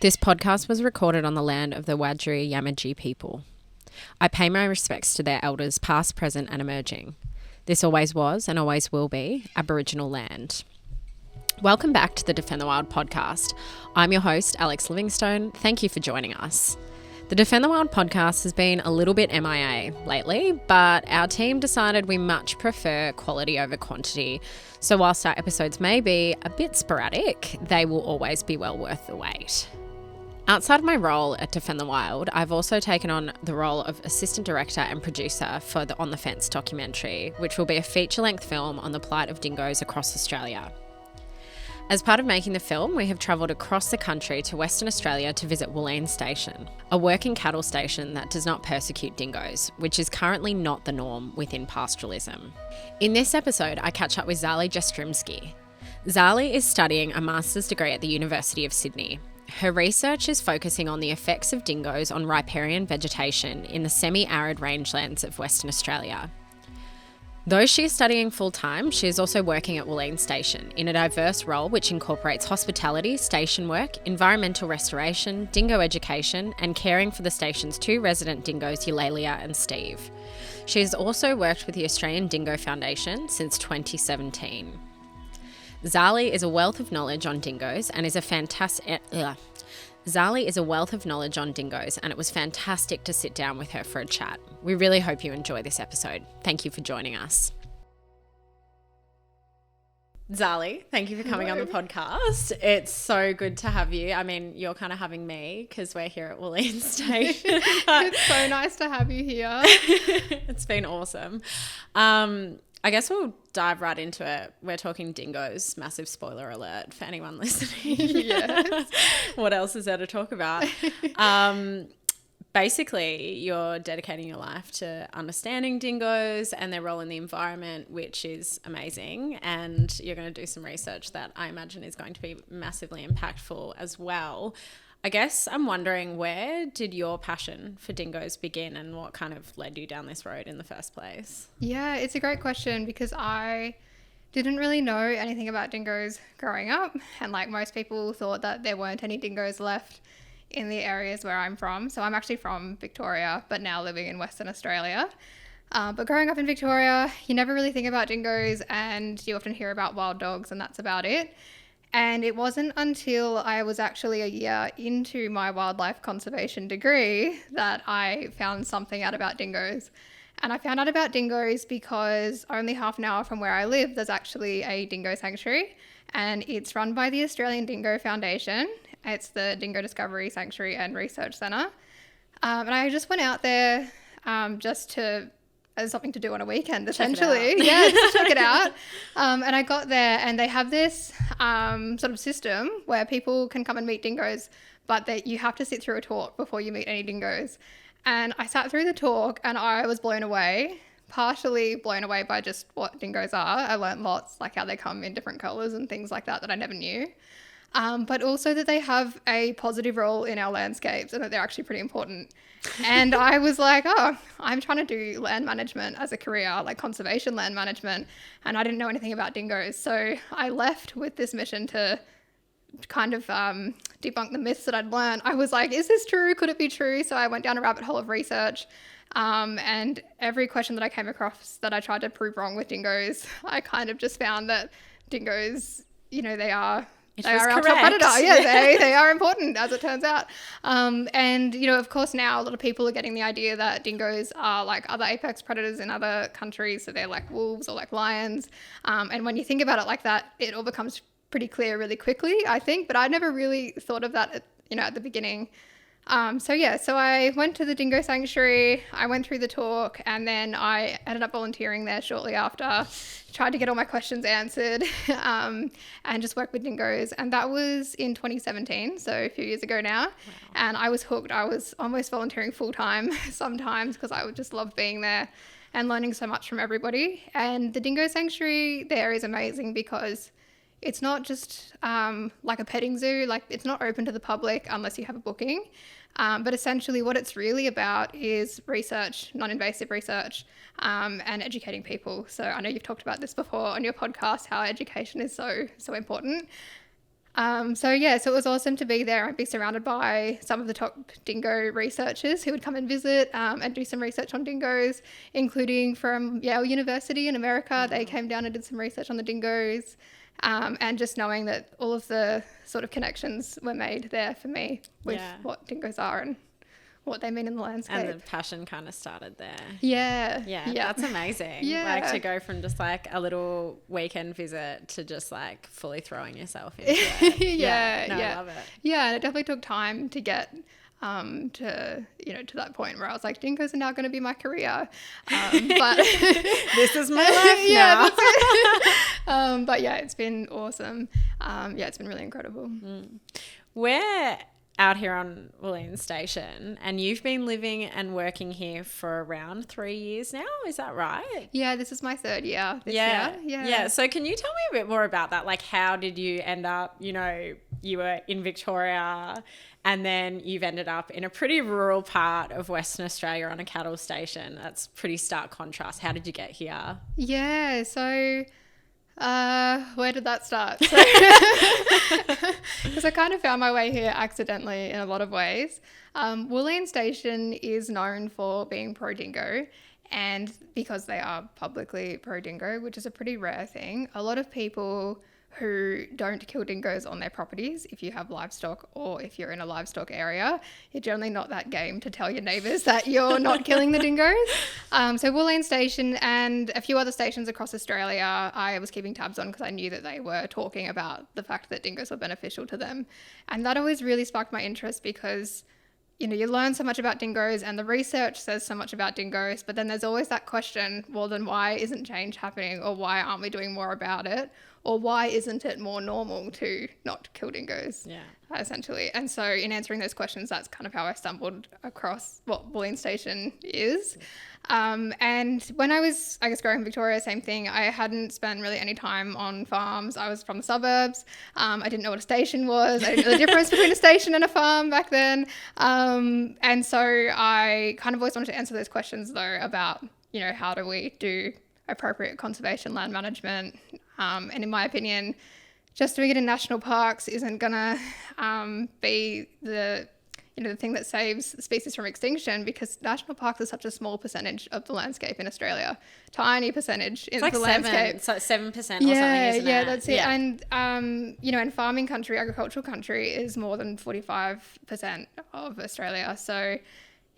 This podcast was recorded on the land of the Wajarri Yamatji people. I pay my respects to their elders past, present and emerging. This always was and always will be Aboriginal land. Welcome back to the Defend the Wild podcast. I'm your host, Alix Livingstone. Thank you for joining us. The Defend the Wild podcast has been a little bit MIA lately, but our team decided we much prefer quality over quantity. So whilst our episodes may be a bit sporadic, they will always be well worth the wait. Outside of my role at Defend the Wild, I've also taken on the role of assistant director and producer for the On the Fence documentary, which will be a feature-length film on the plight of dingoes across Australia. As part of making the film, we have travelled across the country to Western Australia to visit Wooleen Station, a working cattle station that does not persecute dingoes, which is currently not the norm within pastoralism. In this episode, I catch up with Zali Jestrimski. Zali is studying a master's degree at the University of Sydney. Her research is focusing on the effects of dingoes on riparian vegetation in the semi-arid rangelands of Western Australia. Though she is studying full-time, she is also working at Wooleen Station in a diverse role which incorporates hospitality, station work, environmental restoration, dingo education, and caring for the station's 2 resident dingoes, Eulalia and Steve. She has also worked with the Australian Dingo Foundation since 2017. Zali is a wealth of knowledge on dingoes and Zali is a wealth of knowledge on dingoes, and it was fantastic to sit down with her for a chat. We really hope you enjoy this episode. Thank you for joining us. Zali, thank you for coming on the podcast. It's so good to have you. I mean, you're kind of having me because we're here at Wooleen Station. It's so nice to have you here. It's been awesome. I guess we'll dive right into it. We're talking dingoes. Massive spoiler alert for anyone listening. Yes. What else is there to talk about? Basically, you're dedicating your life to understanding dingoes and their role in the environment, which is amazing. And you're going to do some research that I imagine is going to be massively impactful as well. I guess I'm wondering, where did your passion for dingoes begin and what kind of led you down this road in the first place? Yeah, it's a great question because I didn't really know anything about dingoes growing up. And like most people thought that there weren't any dingoes left in the areas where I'm from. So I'm actually from Victoria, but now living in Western Australia. But growing up in Victoria, you never really think about dingoes and you often hear about wild dogs and that's about it. And it wasn't until I was actually a year into my wildlife conservation degree that I found something out about dingoes. And I found out about dingoes because only half an hour from where I live, there's actually a dingo sanctuary, and it's run by the Australian Dingo Foundation. It's the Dingo Discovery Sanctuary and Research Centre. And I just went out there as something to do on a weekend, essentially. Yeah, just check it out. And I got there and they have this sort of system where people can come and meet dingoes, but that you have to sit through a talk before you meet any dingoes. And I sat through the talk and I was blown away, partially blown away by just what dingoes are. I learned lots, like how they come in different colours and things like that I never knew. But also that they have a positive role in our landscapes and that they're actually pretty important. And I was like, I'm trying to do land management as a career, like conservation land management, and I didn't know anything about dingoes. So I left with this mission to kind of debunk the myths that I'd learned. I was like, is this true? Could it be true? So I went down a rabbit hole of research, and every question that I came across that I tried to prove wrong with dingoes, I kind of just found that dingoes, they are our top predator. Yeah, they are important, as it turns out. And, of course, now a lot of people are getting the idea that dingoes are like other apex predators in other countries. So they're like wolves or like lions. And when you think about it like that, it all becomes pretty clear really quickly, I think. But I never really thought of that, at the beginning. So I went to the dingo sanctuary, I went through the talk, and then I ended up volunteering there shortly after, tried to get all my questions answered, and just work with dingoes. And that was in 2017, so a few years ago now. Wow. And I was hooked. I was almost volunteering full time sometimes because I would just love being there and learning so much from everybody. And the dingo sanctuary there is amazing because it's not just like a petting zoo, like it's not open to the public unless you have a booking. But essentially what it's really about is research, non-invasive research, and educating people. So I know you've talked about this before on your podcast, how education is so important. So it was awesome to be there. I'd be surrounded by some of the top dingo researchers who would come and visit and do some research on dingoes, including from Yale University in America. They came down and did some research on the dingoes. And just knowing that all of the sort of connections were made there for me with what dingoes are and what they mean in the landscape. And the passion kind of started there. Yeah. That's amazing. Yeah. Like to go from just like a little weekend visit to just like fully throwing yourself into it. I love it. Yeah, and it definitely took time to get to that point where I was like, dingoes are now going to be my career. But this is my life now. That's it. But it's been awesome. It's been really incredible. We're out here on Wooleen Station, and you've been living and working here for around 3 years now, is that right? Yeah, this is my third year this year. Yeah. So can you tell me a bit more about that? Like, how did you end up, you were in Victoria and then you've ended up in a pretty rural part of Western Australia on a cattle station? That's pretty stark contrast. How did you get here? Yeah, so where did that start? Because I kind of found my way here accidentally in a lot of ways. Wooleen Station is known for being pro-dingo, and because they are publicly pro-dingo, which is a pretty rare thing, a lot of people who don't kill dingoes on their properties, if you have livestock or if you're in a livestock area, you're generally not that game to tell your neighbours that you're not killing the dingoes. So Wooleen Station and a few other stations across Australia, I was keeping tabs on because I knew that they were talking about the fact that dingoes were beneficial to them. And that always really sparked my interest because you learn so much about dingoes and the research says so much about dingoes, but then there's always that question, well, then why isn't change happening, or why aren't we doing more about it? Or why isn't it more normal to not kill dingoes, essentially? And so in answering those questions, that's kind of how I stumbled across what Wooleen Station is. And when I was, growing in Victoria, same thing. I hadn't spent really any time on farms. I was from the suburbs. I didn't know what a station was. I didn't know the difference between a station and a farm back then. And so I kind of always wanted to answer those questions, though, about, how do we do appropriate conservation land management? And in my opinion, just doing it in national parks isn't going to be the thing that saves species from extinction, because national parks are such a small percentage of the landscape in Australia. Tiny percentage in the landscape. It's like 7% or something, isn't it? Yeah, that's it. Yeah. And, in farming country, agricultural country is more than 45% of Australia. So,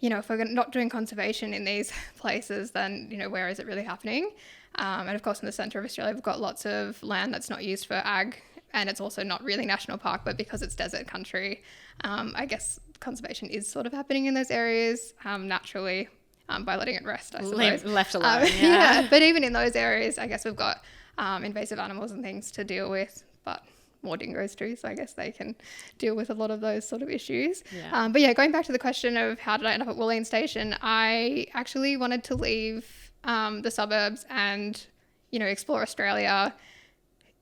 if we're not doing conservation in these places, then, where is it really happening? And of course, in the centre of Australia, we've got lots of land that's not used for ag, and it's also not really national park, but because it's desert country, I guess conservation is sort of happening in those areas naturally by letting it rest, I suppose. Left alone, But even in those areas, I guess we've got invasive animals and things to deal with, but more dingoes too, so I guess they can deal with a lot of those sort of issues. But going back to the question of how did I end up at Wooleen Station, I actually wanted to leave the suburbs and, explore Australia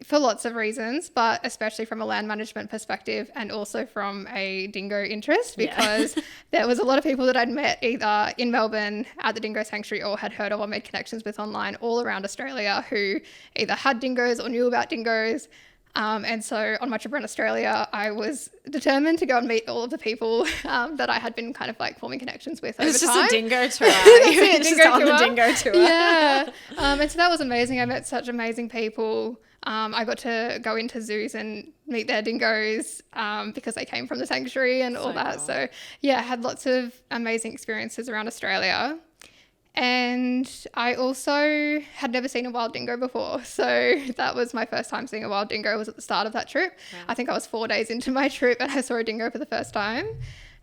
for lots of reasons, but especially from a land management perspective and also from a dingo interest, because there was a lot of people that I'd met either in Melbourne at the dingo sanctuary or had heard of or made connections with online all around Australia who either had dingoes or knew about dingoes. And so on my trip around Australia, I was determined to go and meet all of the people that I had been kind of like forming connections with over time. It was just a dingo tour. The dingo tour. Yeah. And so that was amazing. I met such amazing people. I got to go into zoos and meet their dingoes because they came from the sanctuary and all that. Cool. So I had lots of amazing experiences around Australia. And I also had never seen a wild dingo before. So that was my first time seeing a wild dingo, was at the start of that trip. Yeah. I think I was 4 days into my trip and I saw a dingo for the first time.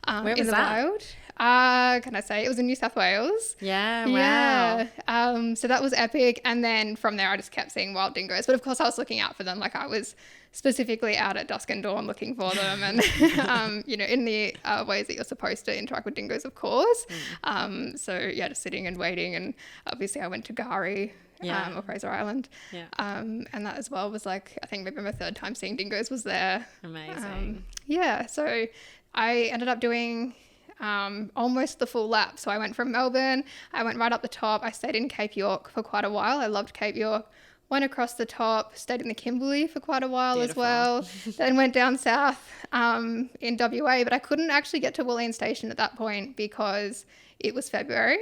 Where was that? Wild. Can I say? It was in New South Wales. Yeah, wow. Yeah. So that was epic. And then from there, I just kept seeing wild dingoes. But of course, I was looking out for them. Like I was specifically out at dusk and dawn looking for them and, in the ways that you're supposed to interact with dingoes, of course. So just sitting and waiting. And obviously I went to Gari or Fraser Island. Yeah. And that as well was like, I think maybe my third time seeing dingoes was there. Amazing. So I ended up doing almost the full lap. So I went from Melbourne, I went right up the top. I stayed in Cape York for quite a while. I loved Cape York. went across the top, stayed in the Kimberley for quite a while Beautiful. as well. Then went down south in WA, but I couldn't actually get to Wooleen Station at that point because it was February.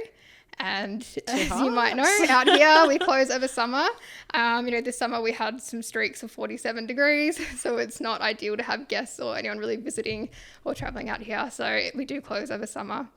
And as you might know, out here we close over summer. This summer we had some streaks of 47 degrees, so it's not ideal to have guests or anyone really visiting or traveling out here. So we do close over summer.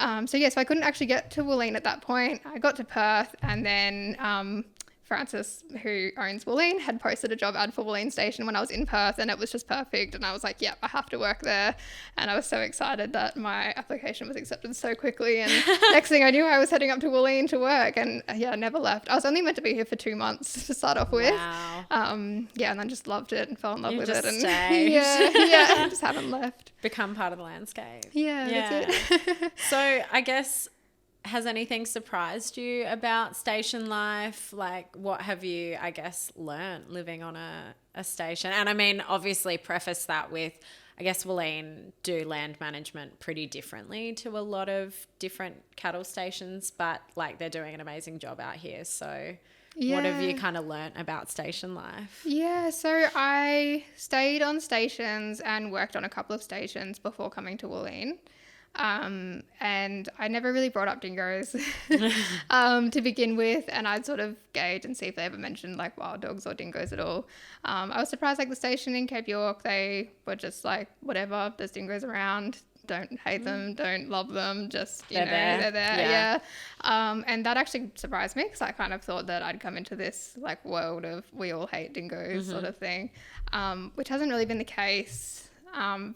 So I couldn't actually get to Wooleen at that point. I got to Perth, and then Francis, who owns Wooleen, had posted a job ad for Wooleen Station when I was in Perth, and it was just perfect. And I was like, yep, I have to work there. And I was so excited that my application was accepted so quickly. And next thing I knew, I was heading up to Wooleen to work, and I never left. I was only meant to be here for 2 months to start off with. Wow. And then just loved it and fell in love with it. And stayed. I just haven't left. Become part of the landscape. That's it. So I guess, has anything surprised you about station life? Like, what have you, I guess, learned living on a station? And I mean, obviously preface that with, I guess Wooleen do land management pretty differently to a lot of different cattle stations, but like they're doing an amazing job out here. So what have you kind of learnt about station life? Yeah, so I stayed on stations and worked on a couple of stations before coming to Wooleen. And I never really brought up dingoes to begin with, and I'd sort of gauge and see if they ever mentioned like wild dogs or dingoes at all. I was surprised, like the station in Cape York, they were just like, whatever, there's dingoes around, don't hate them, don't love them, just, they're there. And that actually surprised me, because I kind of thought that I'd come into this like world of we all hate dingoes sort of thing, which hasn't really been the case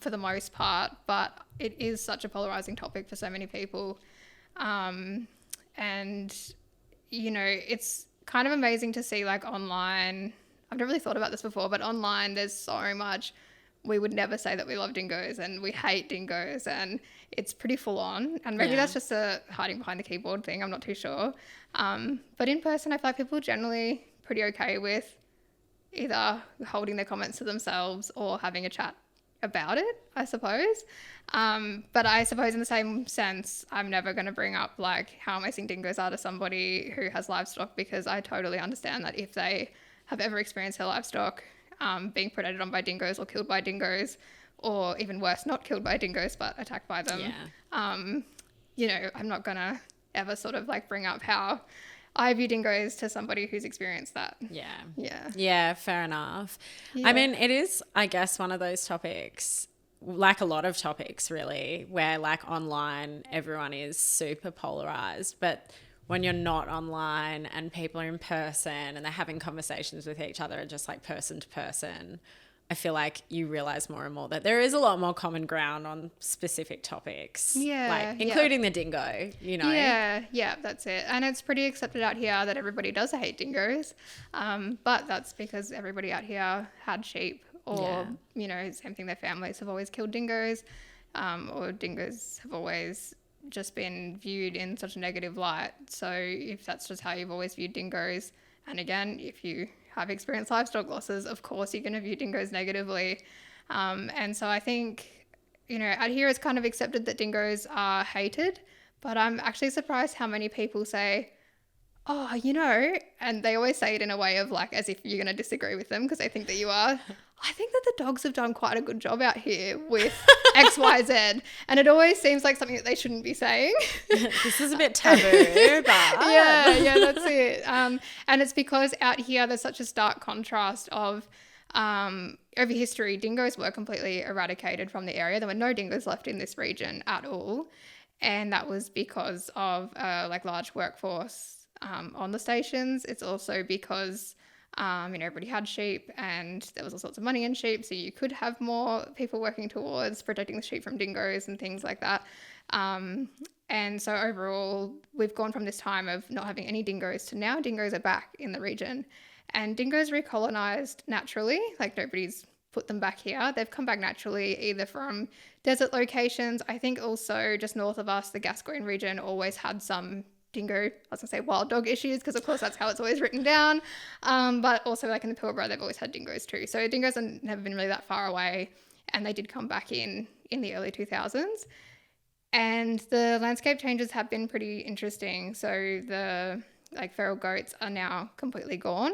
for the most part, but it is such a polarizing topic for so many people. And, it's kind of amazing to see like online. I've never really thought about this before, but online there's so much. We would never say that we love dingoes and we hate dingoes, and it's pretty full on. And maybe that's just a hiding behind the keyboard thing. I'm not too sure. But in person, I feel like people are generally pretty okay with either holding their comments to themselves or having a chat about it, I suppose. But I suppose in the same sense, I'm never going to bring up like how amazing dingoes are to somebody who has livestock, because I totally understand that if they have ever experienced their livestock being predated on by dingoes or killed by dingoes, or even worse, not killed by dingoes but attacked by them, I'm not going to ever sort of like bring up how I view dingoes to somebody who's experienced that. Yeah, fair enough. I mean, it is, I guess, one of those topics, like a lot of topics really, where like online everyone is super polarized, but when you're not online and people are in person and they're having conversations with each other, just like person to person, I feel like you realize more and more that there is a lot more common ground on specific topics. Including the dingo, Yeah, that's it. And it's pretty accepted out here that everybody does hate dingoes. But that's because everybody out here had sheep, or, same thing, their families have always killed dingoes, or dingoes have always just been viewed in such a negative light. So if that's just how you've always viewed dingoes, and again, if you have experienced livestock losses, of course you're going to view dingoes negatively. And so I think, out here it's kind of accepted that dingoes are hated, but I'm actually surprised how many people say, oh, and they always say it in a way of like as if you're going to disagree with them because they think that you are. I think that the dogs have done quite a good job out here with X, Y, Z. And it always seems like something that they shouldn't be saying. This is a bit taboo, but... Yeah, that's it. And it's because out here there's such a stark contrast of over history, dingoes were completely eradicated from the area. There were no dingoes left in this region at all. And that was because of large workforce on the stations. It's also because... everybody had sheep and there was all sorts of money in sheep, so you could have more people working towards protecting the sheep from dingoes and things like that. And so overall, we've gone from this time of not having any dingoes to now dingoes are back in the region. And dingoes recolonized naturally, like nobody's put them back here. They've come back naturally either from desert locations. I think also just north of us, the Gascoyne region always had some dingo, I was going to say wild dog issues, because of course that's how it's always written down. But also like in the Pilbara, they've always had dingoes too. So dingoes have never been really that far away, and they did come back in the early 2000s. And the landscape changes have been pretty interesting. So the feral goats are now completely gone.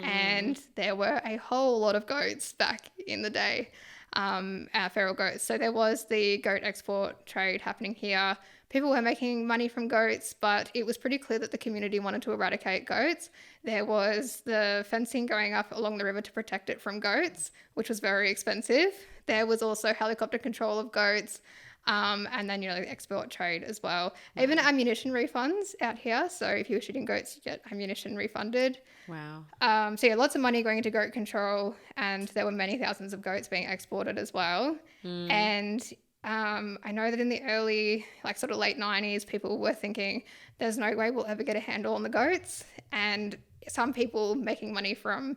and there were a whole lot of goats back in the day, feral goats. So there was the goat export trade happening here. People were making money from goats, but it was pretty clear that the community wanted to eradicate goats. There was the fencing going up along the river to protect it from goats, which was very expensive. There was also helicopter control of goats, and then, the export trade as well. Wow. Even ammunition refunds out here. So if you were shooting goats, you get ammunition refunded. Wow. So lots of money going into goat control, and there were many thousands of goats being exported as well. And I know that in the early, sort of late 90s, people were thinking there's no way we'll ever get a handle on the goats. And some people making money from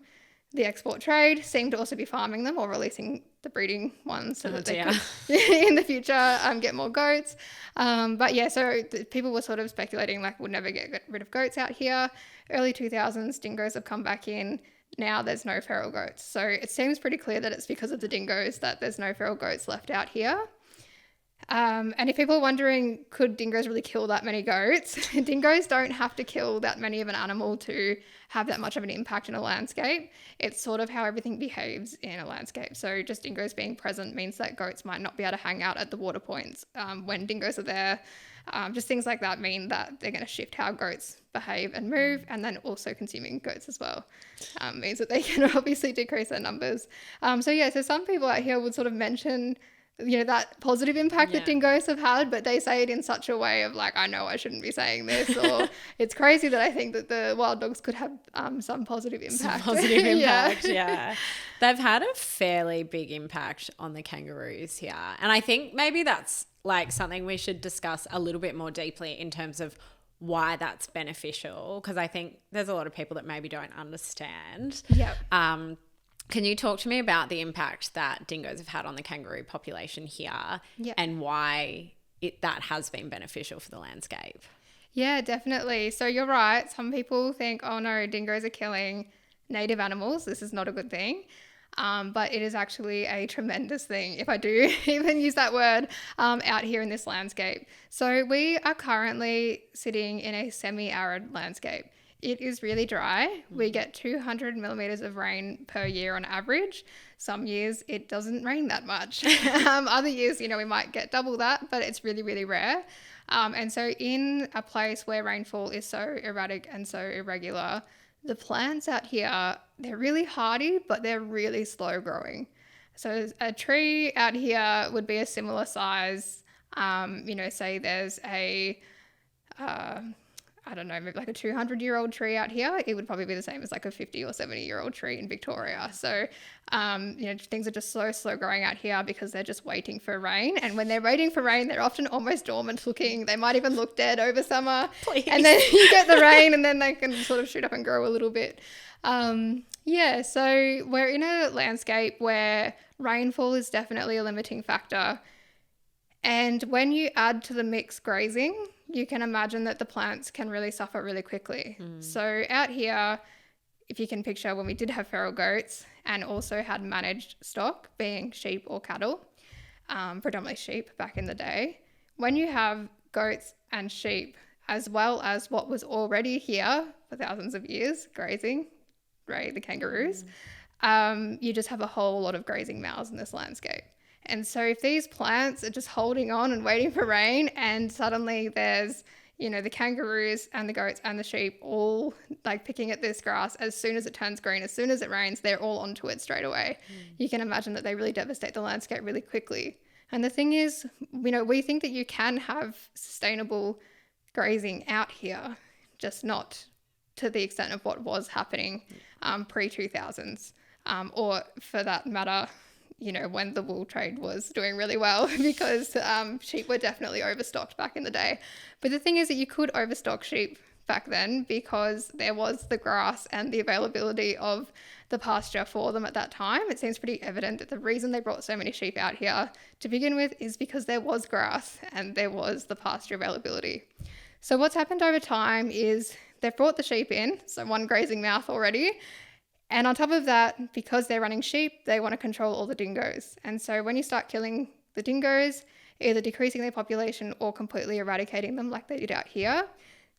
the export trade seem to also be farming them or releasing the breeding ones so that they could, in the future, get more goats. So people were sort of speculating we'll never get rid of goats out here. Early 2000s, dingoes have come back in. Now there's no feral goats. So it seems pretty clear that it's because of the dingoes that there's no feral goats left out here. And if people are wondering, could dingoes really kill that many goats? Dingoes don't have to kill that many of an animal to have that much of an impact in a landscape. It's sort of how everything behaves in a landscape. So just dingoes being present means that goats might not be able to hang out at the water points when dingoes are there. Just things like that mean that they're going to shift how goats behave and move, and then also consuming goats as well means that they can obviously decrease their numbers. So some people out here would sort of mention that positive impact that dingoes have had, but they say it in such a way of I know I shouldn't be saying this, or it's crazy that I think that the wild dogs could have some positive impact. Yeah. They've had a fairly big impact on the kangaroos here. And I think maybe that's something we should discuss a little bit more deeply in terms of why that's beneficial, because I think there's a lot of people that maybe don't understand. Can you talk to me about the impact that dingoes have had on the kangaroo population here and why that has been beneficial for the landscape? Yeah, definitely. So you're right. Some people think, oh no, dingoes are killing native animals. This is not a good thing. But it is actually a tremendous thing, if I do even use that word, out here in this landscape. So we are currently sitting in a semi-arid landscape. It is really dry. We get 200 millimeters of rain per year on average. Some years it doesn't rain that much. Other years, we might get double that, but it's really, really rare. And so in a place where rainfall is so erratic and so irregular, the plants out here, they're really hardy, but they're really slow growing. So a tree out here would be a similar size. Say there's a maybe a 200-year-old tree out here, it would probably be the same as a 50 or 70-year-old tree in Victoria. So, things are just slow growing out here because they're just waiting for rain. And when they're waiting for rain, they're often almost dormant looking. They might even look dead over summer. Please. And then you get the rain and then they can sort of shoot up and grow a little bit. So we're in a landscape where rainfall is definitely a limiting factor. And when you add to the mix grazing, you can imagine that the plants can really suffer really quickly. So out here, if you can picture when we did have feral goats and also had managed stock, being sheep or cattle, predominantly sheep back in the day, when you have goats and sheep, as well as what was already here for thousands of years, grazing, the kangaroos, you just have a whole lot of grazing mouths in this landscape. And so if these plants are just holding on and waiting for rain, and suddenly there's, the kangaroos and the goats and the sheep all picking at this grass, as soon as it turns green, as soon as it rains, they're all onto it straight away. You can imagine that they really devastate the landscape really quickly. And the thing is, we think that you can have sustainable grazing out here, just not to the extent of what was happening pre-2000s, or for that matter, when the wool trade was doing really well, because sheep were definitely overstocked back in the day. But the thing is that you could overstock sheep back then because there was the grass and the availability of the pasture for them at that time. It seems pretty evident that the reason they brought so many sheep out here to begin with is because there was grass and there was the pasture availability. So what's happened over time is they've brought the sheep in, so one grazing mouth already. And on top of that, because they're running sheep, they want to control all the dingoes. And so when you start killing the dingoes, either decreasing their population or completely eradicating them like they did out here,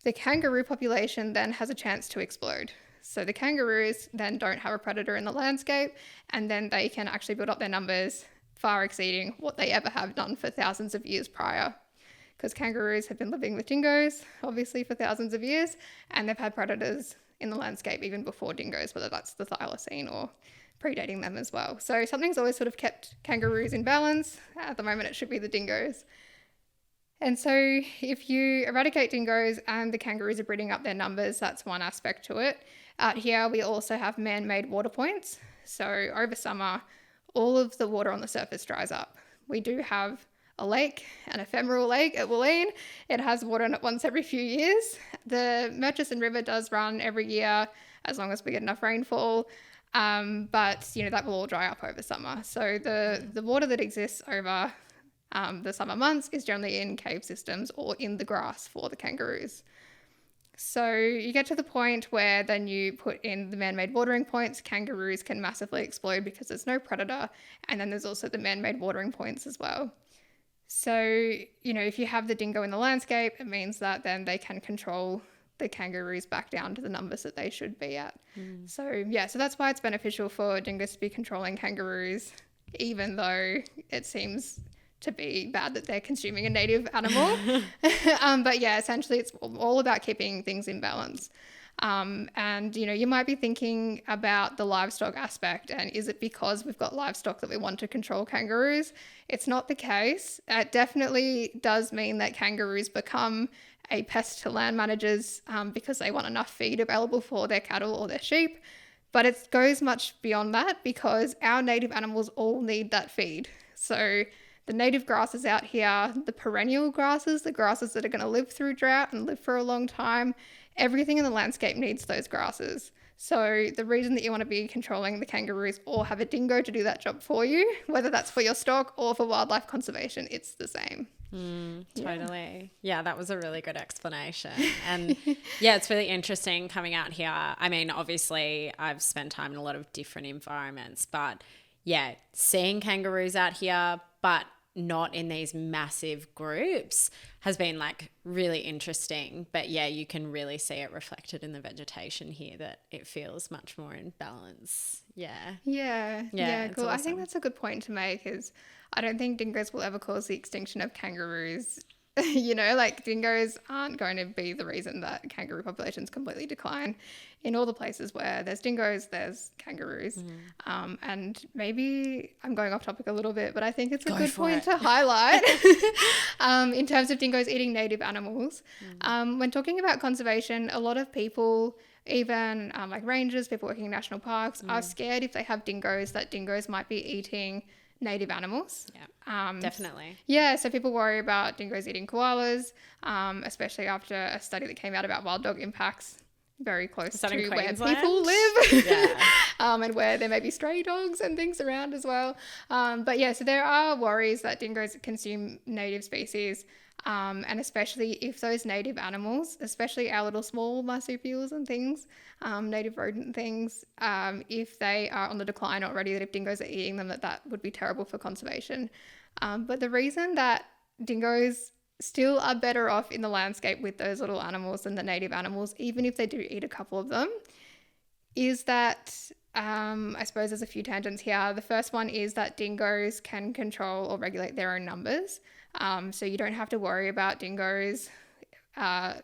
the kangaroo population then has a chance to explode. So the kangaroos then don't have a predator in the landscape, and then they can actually build up their numbers far exceeding what they ever have done for thousands of years prior. Because kangaroos have been living with dingoes, obviously, for thousands of years, and they've had predators in the landscape even before dingoes, whether that's the thylacine or predating them as well. So something's always sort of kept kangaroos in balance. At the moment, it should be the dingoes. And so if you eradicate dingoes and the kangaroos are breeding up their numbers, that's one aspect to it. Out here, we also have man-made water points. So over summer, all of the water on the surface dries up. We do have a lake, an ephemeral lake at Wooleen. It has water in it once every few years. The Murchison River does run every year as long as we get enough rainfall. But, you know, that will all dry up over summer. So the water that exists over the summer months is generally in cave systems or in the grass for the kangaroos. So you get to the point where then you put in the man-made watering points, kangaroos can massively explode because there's no predator. And then there's also the man-made watering points as well. So, you know, if you have the dingo in the landscape, it means that then they can control the kangaroos back down to the numbers that they should be at. So, yeah, so that's why it's beneficial for dingoes to be controlling kangaroos, even though it seems to be bad that they're consuming a native animal. But yeah, essentially it's all about keeping things in balance. And, you know, you might be thinking about the livestock aspect, and is it because we've got livestock that we want to control kangaroos? It's not the case. It definitely does mean that kangaroos become a pest to land managers because they want enough feed available for their cattle or their sheep. But it goes much beyond that because our native animals all need that feed. So the native grasses out here, the perennial grasses, the grasses that are going to live through drought and live for a long time, everything in the landscape needs those grasses. So the reason that you want to be controlling the kangaroos or have a dingo to do that job for you, whether that's for your stock or for wildlife conservation, it's the same. Totally. Yeah, that was a really good explanation. And yeah, it's really interesting coming out here. I mean, obviously I've spent time in a lot of different environments, but yeah, seeing kangaroos out here, but not in these massive groups has been like really interesting. But yeah, you can really see it reflected in the vegetation here that it feels much more in balance. Yeah, cool. awesome. I think that's a good point to make, is I don't think dingoes will ever cause the extinction of kangaroos. You know, like dingoes aren't going to be the reason that kangaroo populations completely decline. In all the places where there's dingoes, there's kangaroos. And maybe I'm going off topic a little bit, but I think it's a good point to highlight in terms of dingoes eating native animals. When talking about conservation, a lot of people, even like rangers, people working in national parks, are scared if they have dingoes that dingoes might be eating native animals. Definitely. Yeah, so people worry about dingoes eating koalas, especially after a study that came out about wild dog impacts very close to where people live. And where there may be stray dogs and things around as well. But yeah, so there are worries that dingoes consume native species, and especially if those native animals, especially our little small marsupials and things, native rodent things, if they are on the decline already, that if dingoes are eating them, that would be terrible for conservation. But the reason that dingoes still are better off in the landscape with those little animals than the native animals, even if they do eat a couple of them, is that I suppose there's a few tangents here. The first one is that dingoes can control or regulate their own numbers. So you don't have to worry about dingoes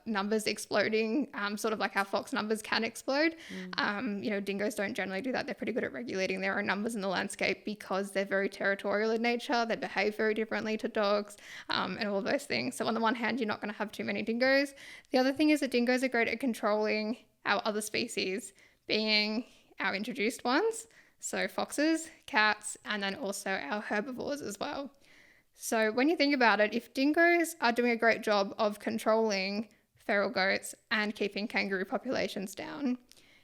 numbers exploding, sort of like how fox numbers can explode. You know, dingoes don't generally do that. They're pretty good at regulating their own numbers in the landscape because they're very territorial in nature. They behave very differently to dogs, and all those things. So on the one hand, you're not going to have too many dingoes. The other thing is that dingoes are great at controlling our other species, being our introduced ones. So foxes, cats, and then also our herbivores as well. So when you think about it, if dingoes are doing a great job of controlling feral goats and keeping kangaroo populations down,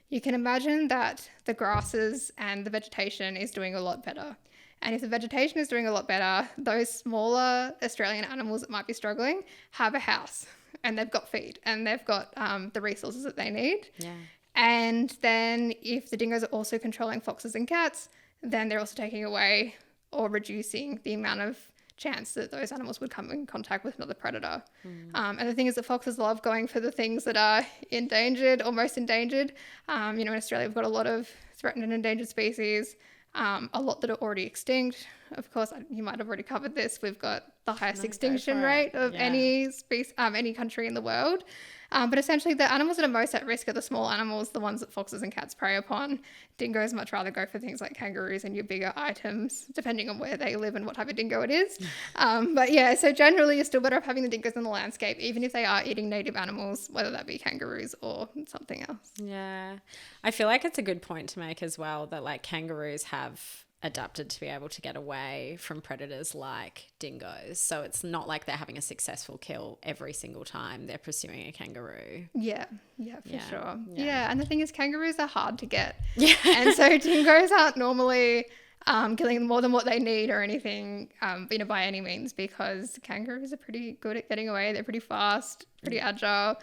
you can imagine that the grasses and the vegetation is doing a lot better. And if the vegetation is doing a lot better, those smaller Australian animals that might be struggling have a house and they've got feed and they've got the resources that they need. Yeah. And then if the dingoes are also controlling foxes and cats, then they're also taking away or reducing the amount of chance that those animals would come in contact with another predator. And the thing is that foxes love going for the things that are endangered, almost endangered. In Australia, we've got a lot of threatened and endangered species, a lot that are already extinct. Of course, you might have already covered this. We've got the highest extinction rate of any species, any country in the world. But essentially, the animals that are most at risk are the small animals, the ones that foxes and cats prey upon. Dingoes much rather go for things like kangaroos and your bigger items, depending on where they live and what type of dingo it is. But yeah, so generally, you're still better off having the dingoes in the landscape, even if they are eating native animals, whether that be kangaroos or something else. Yeah. I feel like it's a good point to make as well that like kangaroos have adapted to be able to get away from predators like dingoes. So it's not like they're having a successful kill every single time they're pursuing a kangaroo. Yeah, for sure. Yeah. Yeah, and the thing is kangaroos are hard to get. Yeah. And so dingoes aren't normally killing more than what they need or anything, by any means, because kangaroos are pretty good at getting away. They're pretty fast, pretty agile.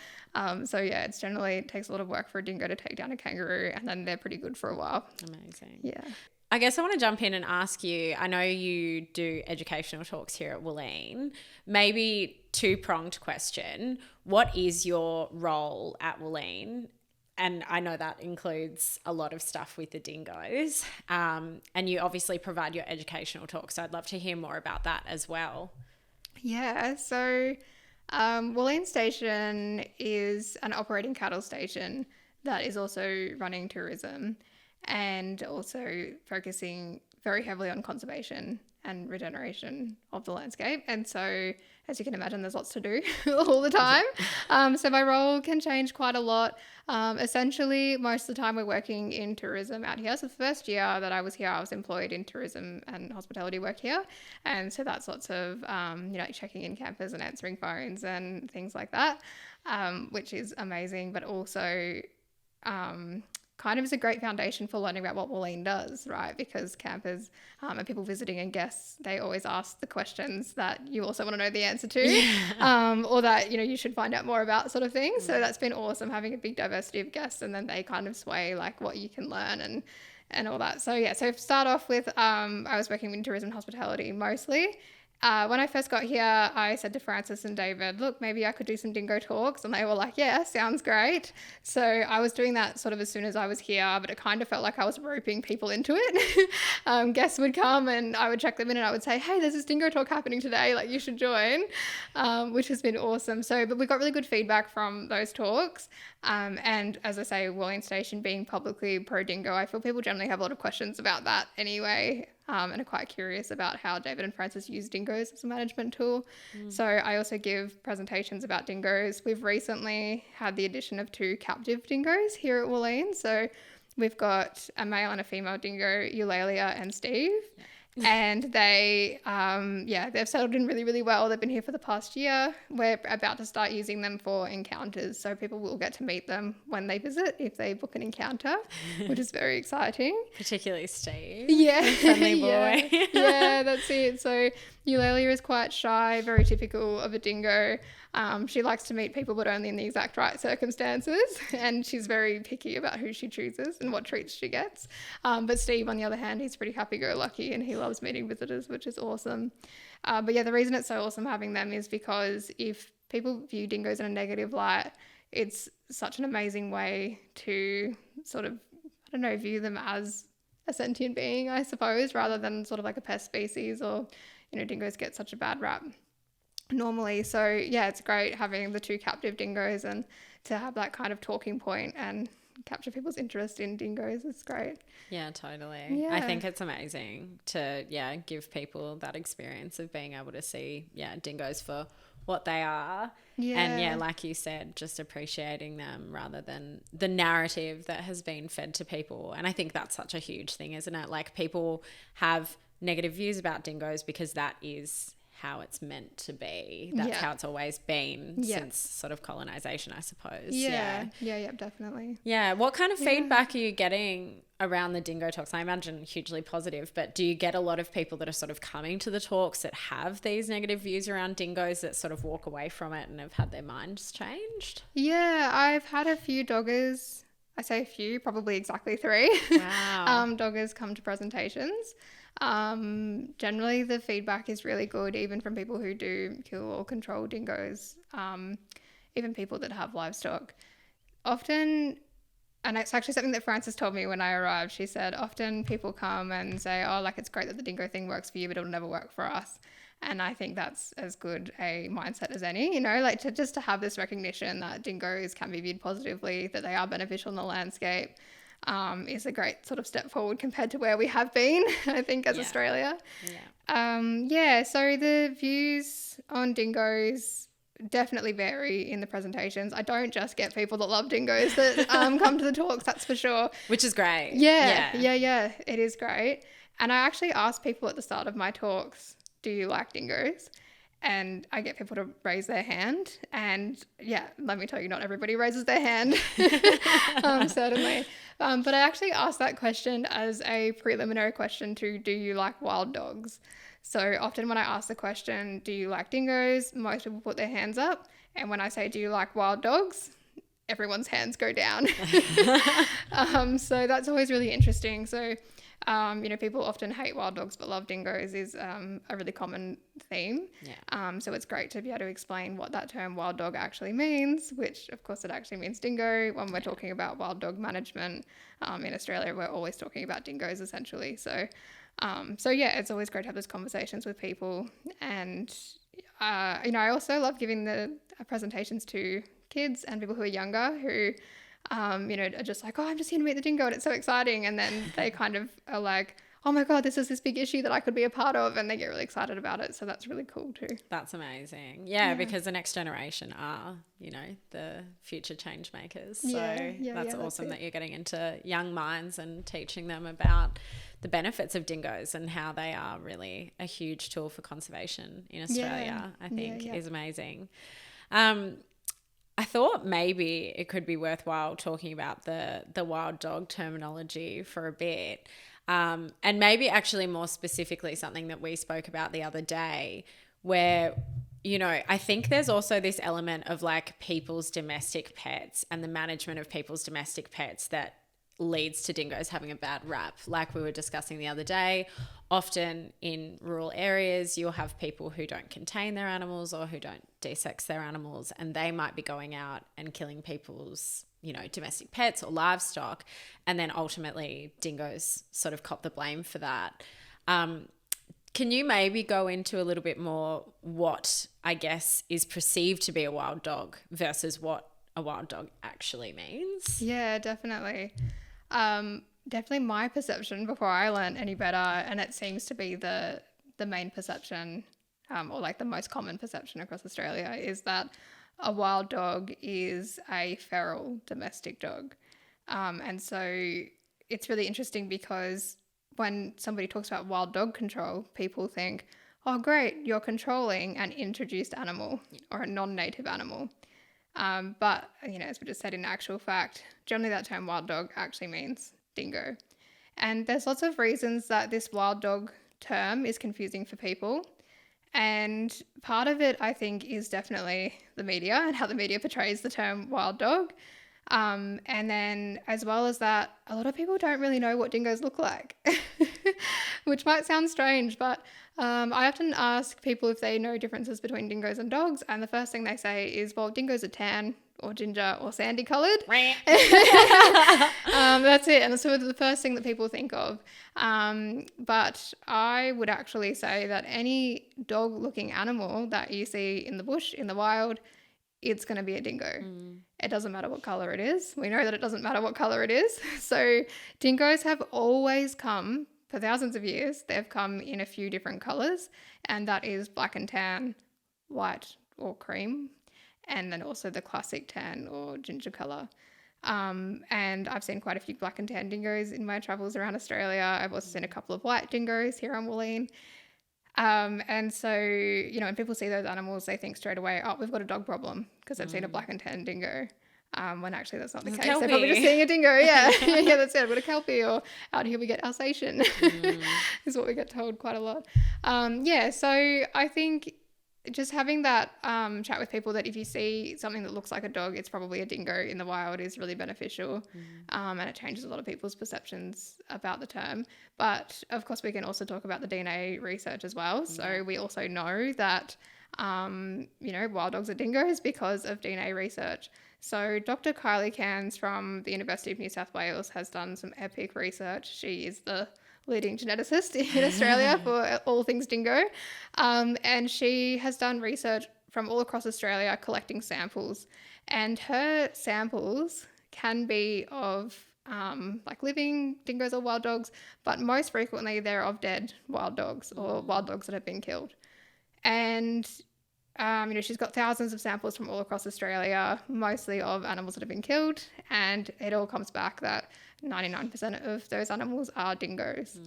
So yeah, it generally takes a lot of work for a dingo to take down a kangaroo, and then they're pretty good for a while. Amazing. Yeah. I guess I want to jump in and ask you, I know you do educational talks here at Wooleen. Maybe two-pronged question. What is your role at Wooleen? And I know that includes a lot of stuff with the dingoes. And you obviously provide your educational talks, so I'd love to hear more about that as well. Yeah, so Wooleen Station is an operating cattle station that is also running tourism and also focusing very heavily on conservation and regeneration of the landscape. And so, as you can imagine, there's lots to do all the time. So my role can change quite a lot. Essentially, most of the time we're working in tourism out here. So the first year that I was here, I was employed in tourism and hospitality work here. And so that's lots of, checking in campers and answering phones and things like that, which is amazing, but also kind of is a great foundation for learning about what Wooleen does, right? Because campers and people visiting and guests, they always ask the questions that you also want to know the answer to, or that, you should find out more about sort of thing. So that's been awesome, having a big diversity of guests, and then they kind of sway like what you can learn and all that. So yeah, so start off with, I was working in tourism and hospitality mostly. When I first got here, I said to Francis and David, look, maybe I could do some dingo talks. And they were like, yeah, sounds great. So I was doing that sort of as soon as I was here, but it kind of felt like I was roping people into it. Guests would come and I would check them in and I would say, hey, there's this dingo talk happening today. Like, you should join, which has been awesome. But we got really good feedback from those talks. And as I say, Wooleen Station being publicly pro-dingo, I feel people generally have a lot of questions about that anyway. And are quite curious about how David and Francis use dingoes as a management tool. So I also give presentations about dingoes. We've recently had the addition of 2 captive dingoes here at Wooleen. So we've got a male and a female dingo, Eulalia and Steve. Yeah. And they, they've settled in really, really well. They've been here for the past year. We're about to start using them for encounters. So people will get to meet them when they visit if they book an encounter, which is very exciting. Particularly Steve. Yeah. Friendly boy. Yeah, that's it. So Eulalia is quite shy, very typical of a dingo. She likes to meet people, but only in the exact right circumstances. And she's very picky about who she chooses and what treats she gets. But Steve, on the other hand, he's pretty happy-go-lucky and he loves meeting visitors, which is awesome. But yeah, the reason it's so awesome having them is because if people view dingoes in a negative light, it's such an amazing way to sort of, view them as a sentient being, I suppose, rather than sort of like a pest species or, dingoes get such a bad rap normally. So yeah, it's great having the 2 captive dingoes and to have that kind of talking point and capture people's interest in dingoes. It's great. Yeah, totally. Yeah. I think it's amazing to give people that experience of being able to see dingoes for what they are. Yeah. And like you said, just appreciating them rather than the narrative that has been fed to people. And I think that's such a huge thing, isn't it? Like, people have negative views about dingoes because that is how it's meant to be. That's how it's always been since sort of colonization, I suppose. Yeah, definitely. Yeah. What kind of feedback are you getting around the dingo talks? I imagine hugely positive, but do you get a lot of people that are sort of coming to the talks that have these negative views around dingoes that sort of walk away from it and have had their minds changed? Yeah, I've had a few doggers. I say a few, probably exactly 3. Wow. Doggers come to presentations. Generally, the feedback is really good, even from people who do kill or control dingoes, even people that have livestock. Often, and it's actually something that Frances told me when I arrived. She said, often people come and say, oh, like, it's great that the dingo thing works for you, but it'll never work for us. And I think that's as good a mindset as any, you know, like to have this recognition that dingoes can be viewed positively, that they are beneficial in the landscape, is a great sort of step forward compared to where we have been, I think, as Australia. So the views on dingoes definitely vary in the presentations. I don't just get people that love dingoes that come to the talks, that's for sure. Which is great. Yeah, it is great. And I actually ask people at the start of my talks, do you like dingoes? And I get people to raise their hand. And yeah, let me tell you, not everybody raises their hand, certainly. But I actually asked that question as a preliminary question to, do you like wild dogs? So often when I ask the question, do you like dingoes? Most people put their hands up. And when I say, do you like wild dogs? Everyone's hands go down. So that's always really interesting. So people often hate wild dogs but love dingoes is a really common theme. So it's great to be able to explain what that term wild dog actually means, which of course it actually means dingo. When we're talking about wild dog management in Australia, we're always talking about dingoes essentially. So it's always great to have those conversations with people. And I also love giving the presentations to kids and people who are younger who are just like, oh, I'm just here to meet the dingo and it's so exciting. And then they kind of are like, oh my God, this is this big issue that I could be a part of. And they get really excited about it. So that's really cool too. That's amazing. Yeah, because the next generation are, the future change makers. So that's awesome that you're getting into young minds and teaching them about the benefits of dingoes and how they are really a huge tool for conservation in Australia, I think is amazing. I thought maybe it could be worthwhile talking about the wild dog terminology for a bit. And maybe actually more specifically something that we spoke about the other day where, I think there's also this element of like people's domestic pets and the management of people's domestic pets that leads to dingoes having a bad rap. Like we were discussing the other day, often in rural areas, you'll have people who don't contain their animals or who don't desex their animals, and they might be going out and killing people's, domestic pets or livestock. And then ultimately dingoes sort of cop the blame for that. Can you maybe go into a little bit more what I guess is perceived to be a wild dog versus what a wild dog actually means? Yeah, definitely. Definitely my perception before I learned any better, and it seems to be the main perception, or like the most common perception across Australia, is that a wild dog is a feral domestic dog. And so it's really interesting because when somebody talks about wild dog control, people think, oh great, you're controlling an introduced animal or a non-native animal. But, as we just said, in actual fact, generally that term wild dog actually means dingo. And there's lots of reasons that this wild dog term is confusing for people. And part of it, I think, is definitely the media and how the media portrays the term wild dog. And then as well as that, a lot of people don't really know what dingoes look like, which might sound strange, but I often ask people if they know differences between dingoes and dogs, and the first thing they say is, well, dingoes are tan or ginger or sandy coloured. That's it. And that's sort of the first thing that people think of. But I would actually say that any dog-looking animal that you see in the bush, in the wild, it's going to be a dingo. It doesn't matter what colour it is. We know that it doesn't matter what colour it is. So dingoes have always come, for thousands of years, they've come in a few different colours, and that is black and tan, white or cream, and then also the classic tan or ginger colour. And I've seen quite a few black and tan dingoes in my travels around Australia. I've also seen a couple of white dingoes here on Wooleen. And so, when people see those animals, they think straight away, oh, we've got a dog problem because they've seen a black and tan dingo. When actually that's not the case. They're probably just seeing a dingo. Yeah. Yeah, that's it. I've got a kelpie, or out here we get Alsatian is what we get told quite a lot. So I think just having that chat with people that if you see something that looks like a dog, it's probably a dingo in the wild is really beneficial. And it changes a lot of people's perceptions about the term. But of course, we can also talk about the DNA research as well. So we also know that, wild dogs are dingoes because of DNA research. So Dr. Kylie Cairns from the University of New South Wales has done some epic research. She is the leading geneticist in Australia for all things dingo. And she has done research from all across Australia collecting samples. And her samples can be of living dingoes or wild dogs, but most frequently they're of dead wild dogs or wild dogs that have been killed. And she's got thousands of samples from all across Australia, mostly of animals that have been killed, and it all comes back that 99% of those animals are dingoes.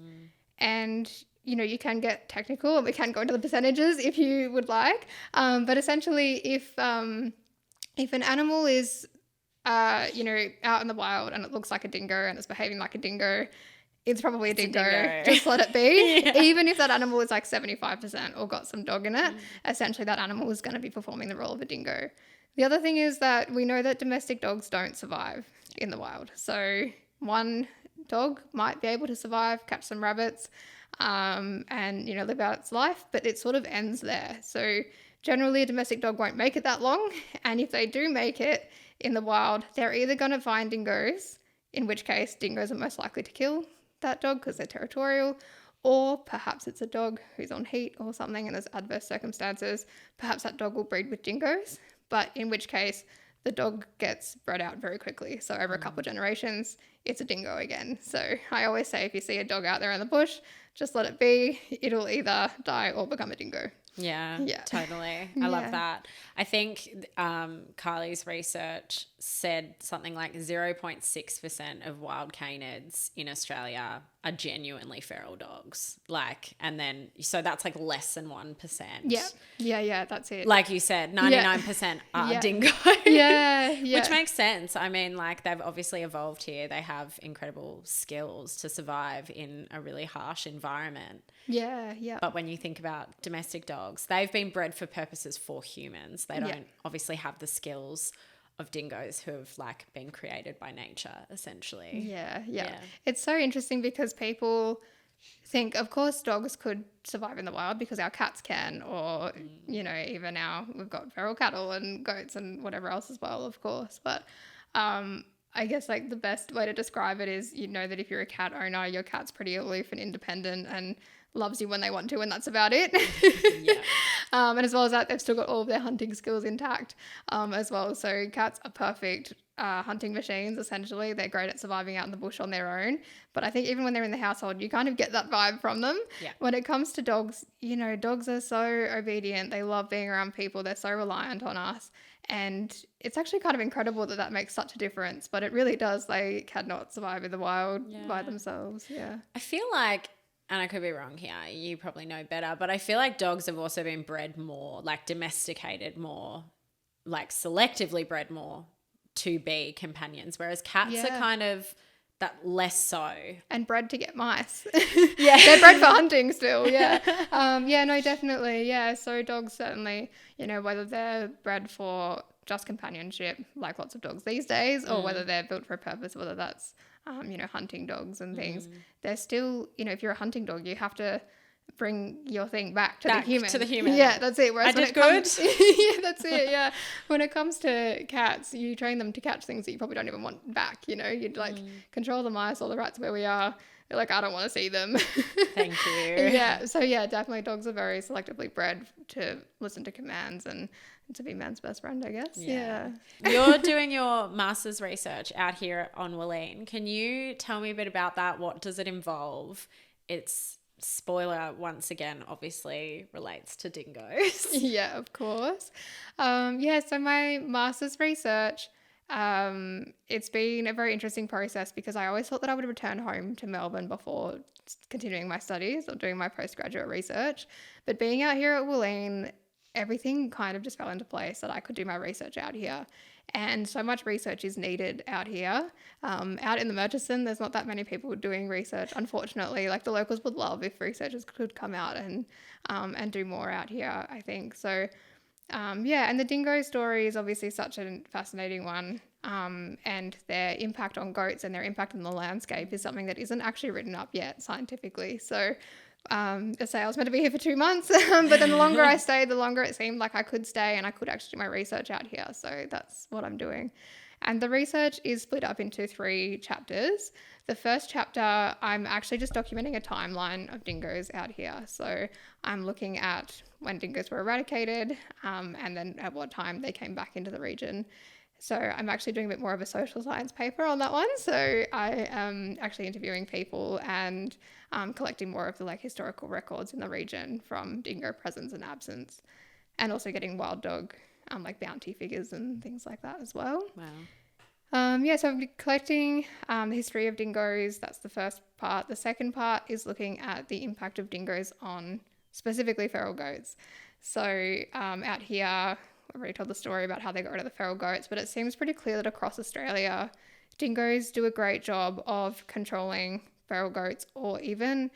And, you can get technical and we can go into the percentages if you would like. But essentially, if an animal is, out in the wild and it looks like a dingo and it's behaving like a dingo, it's probably a dingo. Just let it be. Even if that animal is like 75% or got some dog in it, essentially that animal is going to be performing the role of a dingo. The other thing is that we know that domestic dogs don't survive in the wild. So one dog might be able to survive, catch some rabbits, and, live out its life, but it sort of ends there. So generally a domestic dog won't make it that long. And if they do make it in the wild, they're either going to find dingoes, in which case dingoes are most likely to kill that dog because they're territorial, or perhaps it's a dog who's on heat or something and there's adverse circumstances. Perhaps that dog will breed with dingoes, but in which case the dog gets bred out very quickly. So over a couple of generations, it's a dingo again. So I always say if you see a dog out there in the bush, just let it be. It'll either die or become a dingo. Yeah, totally. I love that. I think Carly's research said something like 0.6% of wild canids in Australia are genuinely feral dogs. So that's like less than 1%. Yeah, that's it. Like you said, 99% are dingoes. Yeah. Which makes sense. I mean, they've obviously evolved here. They have incredible skills to survive in a really harsh environment. Yeah. But when you think about domestic dogs, they've been bred for purposes for humans. They don't obviously have the skills of dingoes who have been created by nature, essentially. Yeah. It's so interesting because people think, of course, dogs could survive in the wild because our cats can, or, even now we've got feral cattle and goats and whatever else as well, of course. But I guess the best way to describe it is, that if you're a cat owner, your cat's pretty aloof and independent and loves you when they want to, and that's about it. And as well as that, they've still got all of their hunting skills intact as well. So cats are perfect hunting machines, essentially. They're great at surviving out in the bush on their own. But I think even when they're in the household, you kind of get that vibe from them. When it comes to dogs, dogs are so obedient. They love being around people. They're so reliant on us. And it's actually kind of incredible that makes such a difference. But it really does. They cannot survive in the wild by themselves. I feel like, and I could be wrong here, you probably know better, but I feel like dogs have also been bred more, domesticated more, selectively bred more to be companions, whereas cats are kind of that less so. And bred to get mice. They're bred for hunting still, no, definitely, So dogs certainly, whether they're bred for just companionship, like lots of dogs these days, or whether they're built for a purpose, whether that's hunting dogs and things, they're still, if you're a hunting dog, you have to bring your thing back to the human. Yeah, that's it. Whereas that's it. When it comes to cats, you train them to catch things that you probably don't even want back. You'd control the mice or the rats where we are. They're like, I don't want to see them. Thank you. So definitely dogs are very selectively bred to listen to commands and to be man's best friend, I guess. You're doing your master's research out here on Wooleen. Can you tell me a bit about that? What does it involve? It's, spoiler once again, obviously relates to dingoes. Yeah, of course. So my master's research, it's been a very interesting process because I always thought that I would return home to Melbourne before continuing my studies or doing my postgraduate research. But being out here at Wooleen, everything kind of just fell into place that I could do my research out here. And so much research is needed out here. Out in the Murchison, there's not that many people doing research, unfortunately. Like, the locals would love if researchers could come out and do more out here, I think. So, and the dingo story is obviously such a fascinating one. And their impact on goats and their impact on the landscape is something that isn't actually written up yet scientifically. So, I say I was meant to be here for 2 months, but then the longer I stayed, the longer it seemed like I could stay and I could actually do my research out here. So that's what I'm doing. And the research is split up into 3 chapters. The first chapter, I'm actually just documenting a timeline of dingoes out here. So I'm looking at when dingoes were eradicated, and then at what time they came back into the region. So I'm actually doing a bit more of a social science paper on that one. So I am actually interviewing people and collecting more of the historical records in the region from dingo presence and absence, and also getting wild dog bounty figures and things like that as well. Wow. So I'm collecting the history of dingoes. That's the first part. The second part is looking at the impact of dingoes on specifically feral goats. So out here, I've already told the story about how they got rid of the feral goats, but it seems pretty clear that across Australia, dingoes do a great job of controlling feral goats, or even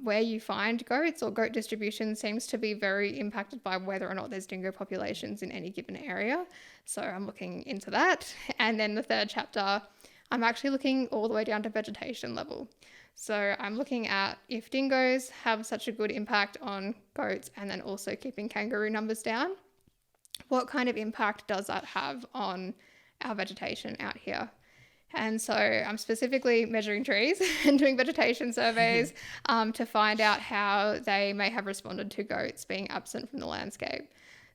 where you find goats or goat distribution seems to be very impacted by whether or not there's dingo populations in any given area. So I'm looking into that. And then the third chapter, I'm actually looking all the way down to vegetation level. So I'm looking at if dingoes have such a good impact on goats and then also keeping kangaroo numbers down, what kind of impact does that have on our vegetation out here? And so I'm specifically measuring trees and doing vegetation surveys to find out how they may have responded to goats being absent from the landscape.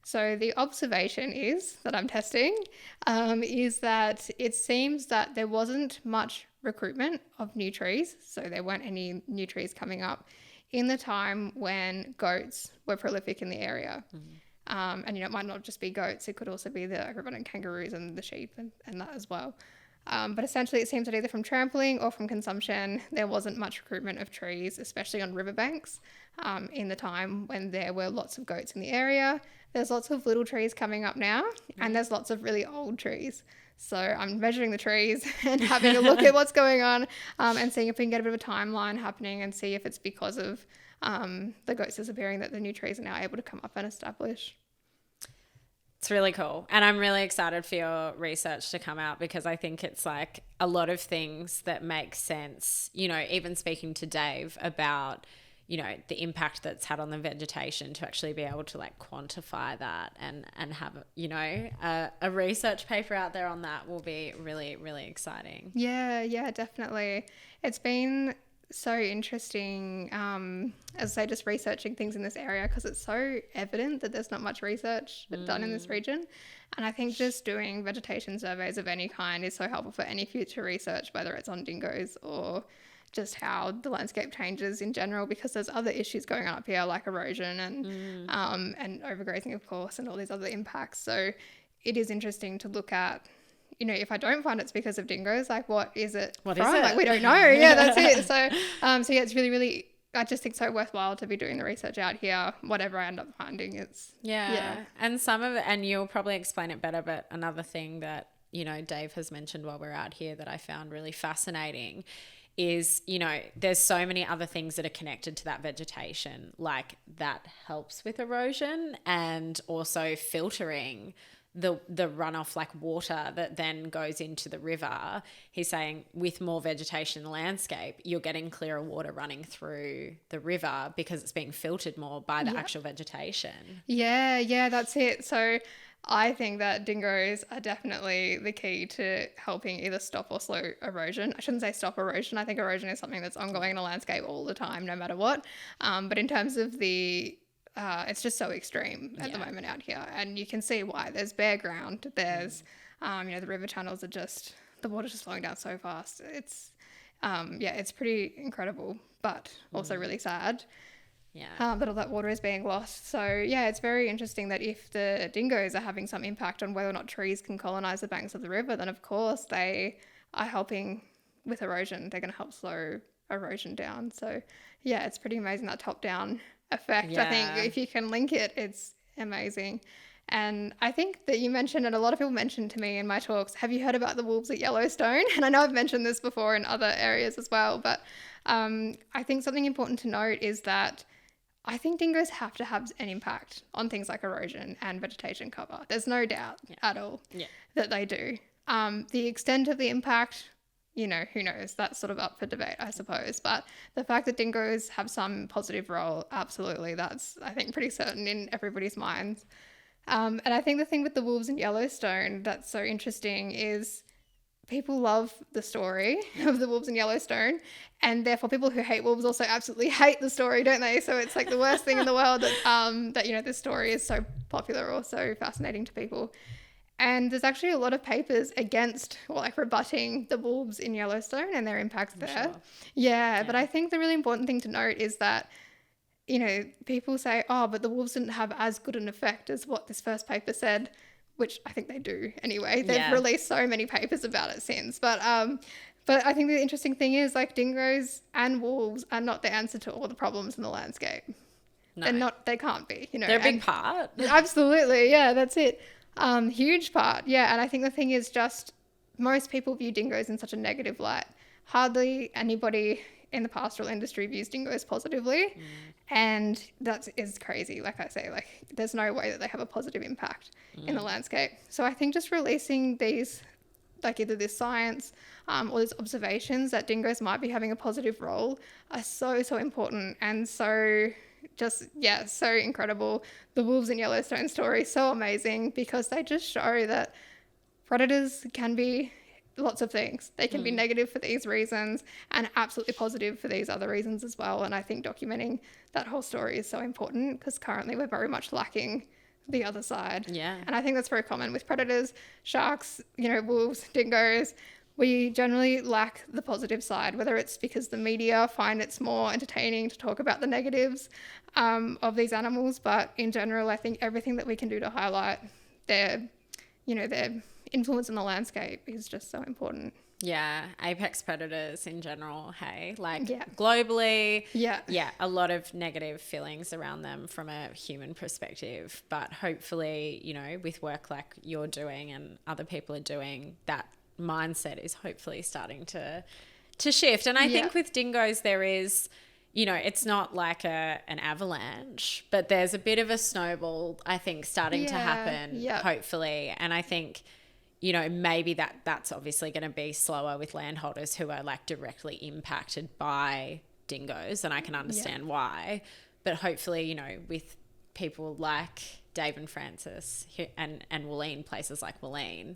So the observation is that I'm testing is that it seems that there wasn't much recruitment of new trees. So there weren't any new trees coming up in the time when goats were prolific in the area. Mm-hmm. And it might not just be goats, it could also be the overabundant kangaroos and the sheep and that as well. But essentially it seems that either from trampling or from consumption, there wasn't much recruitment of trees, especially on riverbanks, in the time when there were lots of goats in the area. There's lots of little trees coming up now, and there's lots of really old trees. So I'm measuring the trees and having a look at what's going on, and seeing if we can get a bit of a timeline happening and see if it's because of the goats disappearing that the new trees are now able to come up and establish. It's really cool. And I'm really excited for your research to come out, because I think it's a lot of things that make sense, even speaking to Dave about, the impact that's had on the vegetation, to actually be able to quantify that and have, a research paper out there on that will be really, really exciting. Yeah, definitely. It's been so interesting, as I say, just researching things in this area, because it's so evident that there's not much research done in this region. And I think just doing vegetation surveys of any kind is so helpful for any future research, whether it's on dingoes or just how the landscape changes in general, because there's other issues going on up here like erosion and overgrazing, of course, and all these other impacts. So it is interesting to look at, if I don't find it's because of dingoes, what is it from? We don't know. Yeah, that's it. So yeah, it's really, really, I just think so worthwhile to be doing the research out here. Whatever I end up finding, it's And some of it, and you'll probably explain it better, but another thing that Dave has mentioned while we're out here that I found really fascinating is, there's so many other things that are connected to that vegetation, that helps with erosion and also filtering the runoff, water that then goes into the river. He's saying with more vegetation in the landscape, you're getting clearer water running through the river because it's being filtered more by the actual vegetation. Yeah, that's it. So I think that dingoes are definitely the key to helping either stop or slow erosion. I shouldn't say stop erosion. I think erosion is something that's ongoing in the landscape all the time, no matter what. But in terms of it's just so extreme at the moment out here. And you can see why. There's bare ground. There's, the river channels are just, the water's just flowing down so fast. It's, it's pretty incredible, but also really sad. That all that water is being lost. So it's very interesting that if the dingoes are having some impact on whether or not trees can colonize the banks of the river, then of course they are helping with erosion. They're going to help slow erosion down. So it's pretty amazing, that top down effect. I think if you can link it, it's Amazing. And I think that you mentioned, and a lot of people mentioned to me in my talks, have you heard about the wolves at Yellowstone? And I know I've mentioned this before in other areas as well, but I think something important to note is that I think dingoes have to have an impact on things like erosion and vegetation cover. There's no doubt at all that they do. The extent of the impact, you know, who knows? That's sort of up for debate, I suppose. But the fact that dingoes have some positive role, absolutely, that's, I think, pretty certain in everybody's minds. And I think the thing with the wolves in Yellowstone that's so interesting is people love the story of the wolves in Yellowstone, and therefore people who hate wolves also absolutely hate the story, don't they? So it's like the worst thing in the world that you know, this story is so popular or so fascinating to people. And there's actually a lot of papers against or like rebutting the wolves in Yellowstone and their impacts there. Sure. Yeah, but I think the really important thing to note is that, you know, people say, oh, but the wolves didn't have as good an effect as what this first paper said, which I think they do anyway. They've released so many papers about it since. But I think the interesting thing is, like, dingoes and wolves are not the answer to all the problems in the landscape. No. They can't be, you know. They're a big part. Absolutely, yeah, that's it. Huge part, yeah. And I think the thing is just most people view dingoes in such a negative light. Hardly anybody in the pastoral industry views dingoes positively. And that is crazy. Like I say, like, there's no way that they have a positive impact in the landscape. So I think just releasing these, like, either this science or these observations that dingoes might be having a positive role are so, so important and so just, yeah, so incredible. The wolves in Yellowstone story is so amazing because they just show that predators can be lots of things. They can be negative for these reasons and absolutely positive for these other reasons as well. And I think documenting that whole story is so important because currently we're very much lacking the other side. Yeah. And I think that's very common with predators, sharks, you know, wolves, dingoes. We generally lack the positive side, whether it's because the media find it's more entertaining to talk about the negatives of these animals. But in general, I think everything that we can do to highlight their, you know, their influence in the landscape is just so important. Yeah, apex predators in general, hey, like globally, a lot of negative feelings around them from a human perspective, but hopefully, you know, with work like you're doing and other people are doing, that mindset is hopefully starting to shift. And I think with dingoes there is, you know, it's not like an avalanche, but there's a bit of a snowball, I think, starting to happen, hopefully. And I think, you know, maybe that's obviously going to be slower with landholders who are like directly impacted by dingoes, and I can understand why. But hopefully, you know, with people like Dave and Francis and Wooleen, places like Wooleen,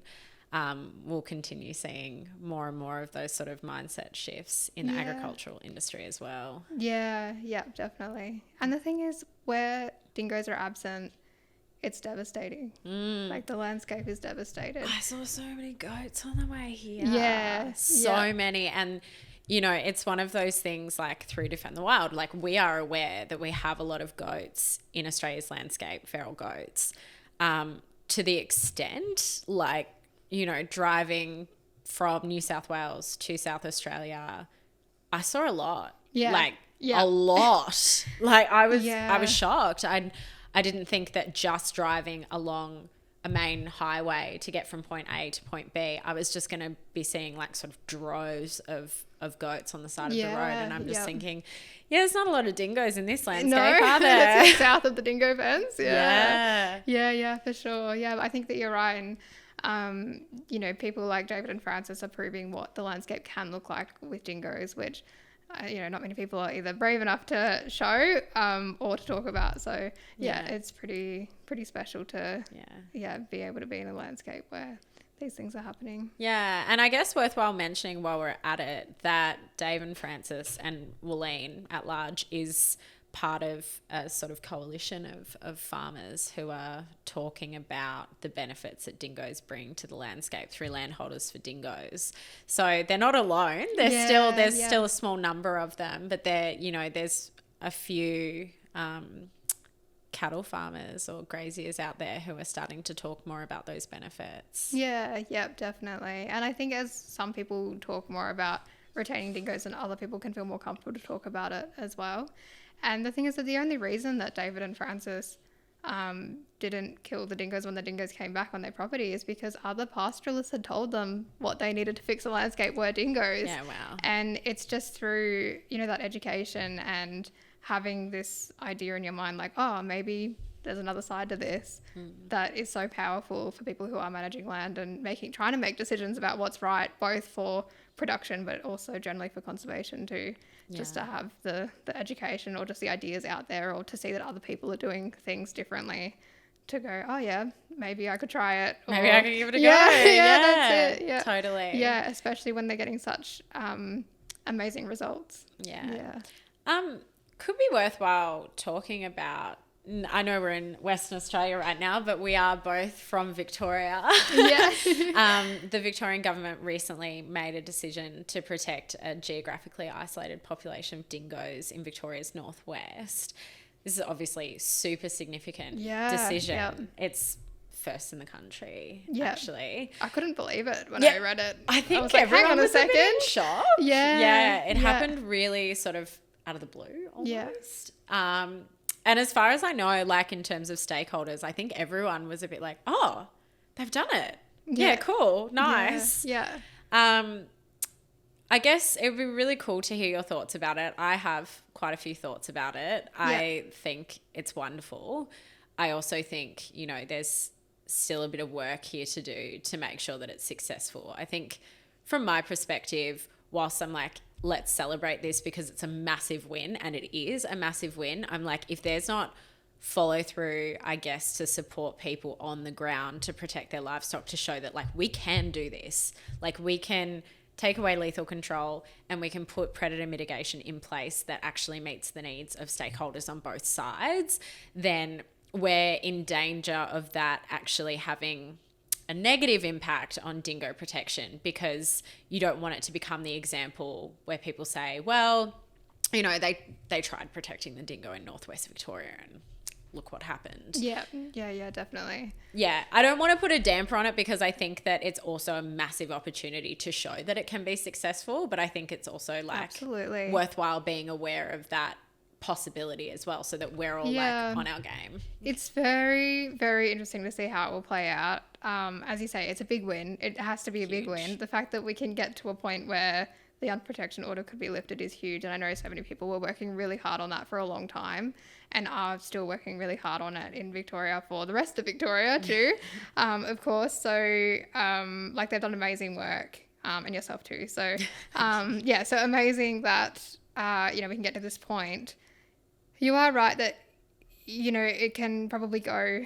we'll continue seeing more and more of those sort of mindset shifts in the agricultural industry as well. Yeah, definitely. And the thing is, where dingoes are absent, it's devastating. Like, the landscape is devastated. I saw so many goats on the way here. Yeah. So many. And, you know, it's one of those things, like, through Defend the Wild, like, we are aware that we have a lot of goats in Australia's landscape, feral goats, to the extent, like, you know, driving from New South Wales to South Australia, I saw a lot. A lot. Like, I was shocked. I didn't think that just driving along a main highway to get from point A to point B, I was just going to be seeing like sort of droves of goats on the side of the road. And I'm just thinking, there's not a lot of dingoes in this landscape, are there? It's south of the dingo fence. Yeah, for sure. Yeah, I think that you're right. And, you know, people like David and Francis are proving what the landscape can look like with dingoes, which, you know, not many people are either brave enough to show or to talk about. So, it's pretty special to be able to be in a landscape where these things are happening. Yeah, and I guess worthwhile mentioning while we're at it that Dave and Francis and Wooleen at large is part of a sort of coalition of farmers who are talking about the benefits that dingoes bring to the landscape through Landholders for Dingoes. So they're not alone. There's still a small number of them, but there's a few cattle farmers or graziers out there who are starting to talk more about those benefits. Yeah, definitely. And I think as some people talk more about retaining dingoes, and other people can feel more comfortable to talk about it as well. And the thing is that the only reason that David and Francis didn't kill the dingoes when the dingoes came back on their property is because other pastoralists had told them what they needed to fix the landscape were dingoes. Yeah, wow. And it's just through, you know, that education and having this idea in your mind, like, oh, maybe there's another side to this that is so powerful for people who are managing land and trying to make decisions about what's right, both for production but also generally for conservation too. Just to have the education or just the ideas out there, or to see that other people are doing things differently, to go, oh yeah, maybe I could try it. Or, maybe I could give it a go. Yeah, that's it. Yeah, totally. Yeah, especially when they're getting such amazing results. Yeah. Could be worthwhile talking about, I know we're in Western Australia right now, but we are both from Victoria. Yeah. The Victorian government recently made a decision to protect a geographically isolated population of dingoes in Victoria's northwest. This is obviously super significant decision. Yeah. It's first in the country, Yeah. actually. I couldn't believe it when I read it. I think was like, everyone hang on was a second. a bit in shock. Yeah. It happened really sort of out of the blue almost. Yeah. And as far as I know, like in terms of stakeholders, I think everyone was a bit like, oh, they've done it. Yeah, cool. Nice. Yeah. I guess it would be really cool to hear your thoughts about it. I have quite a few thoughts about it. I think it's wonderful. I also think, you know, there's still a bit of work here to do to make sure that it's successful. I think from my perspective, whilst I'm like, let's celebrate this because it's a massive win, and it is a massive win, I'm like, if there's not follow through, I guess, to support people on the ground to protect their livestock, to show that like we can do this, like we can take away lethal control and we can put predator mitigation in place that actually meets the needs of stakeholders on both sides, then we're in danger of that actually having a negative impact on dingo protection, because you don't want it to become the example where people say, well, you know, they tried protecting the dingo in northwest Victoria and look what happened. Yeah, definitely. Yeah, I don't want to put a damper on it, because I think that it's also a massive opportunity to show that it can be successful, but I think it's also like absolutely worthwhile being aware of that possibility as well, so that we're all like on our game. It's very, very interesting to see how it will play out. As you say, it's a big win. It has to be a big win. The fact that we can get to a point where the unprotection order could be lifted is huge, and I know so many people were working really hard on that for a long time and are still working really hard on it in Victoria for the rest of Victoria too, of course. So like they've done amazing work, and yourself too. So so amazing that you know, we can get to this point. You are right that, you know, it can probably go,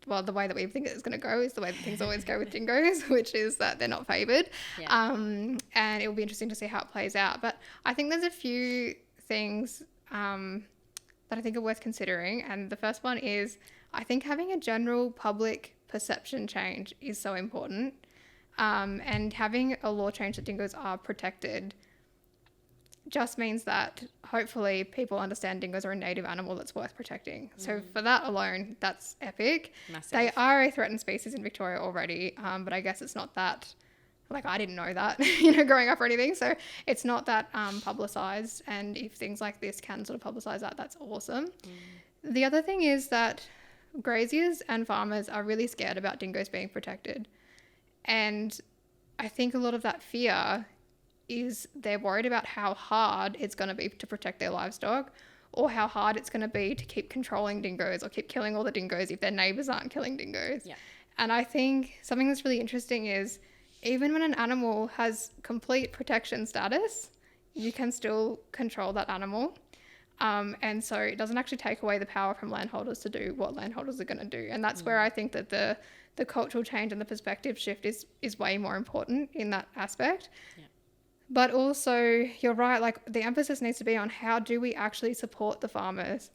well, the way that we think it's going to go is the way that things always go with dingoes, which is that they're not favoured. Yeah. And it will be interesting to see how it plays out. But I think there's a few things that I think are worth considering. And the first one is, I think having a general public perception change is so important. And having a law change that dingoes are protected just means that hopefully people understand dingoes are a native animal that's worth protecting. So for that alone, that's epic. Massive. They are a threatened species in Victoria already, but I guess it's not that, like, I didn't know that, you know, growing up or anything. So it's not that publicised, and if things like this can sort of publicise that, that's awesome. The other thing is that graziers and farmers are really scared about dingoes being protected. And I think a lot of that fear is they're worried about how hard it's going to be to protect their livestock, or how hard it's going to be to keep controlling dingoes or keep killing all the dingoes if their neighbours aren't killing dingoes. Yeah. And I think something that's really interesting is, even when an animal has complete protection status, you can still control that animal. And so it doesn't actually take away the power from landholders to do what landholders are going to do. And that's where I think that the cultural change and the perspective shift is way more important in that aspect. Yeah. But also, you're right, like the emphasis needs to be on how do we actually support the farmers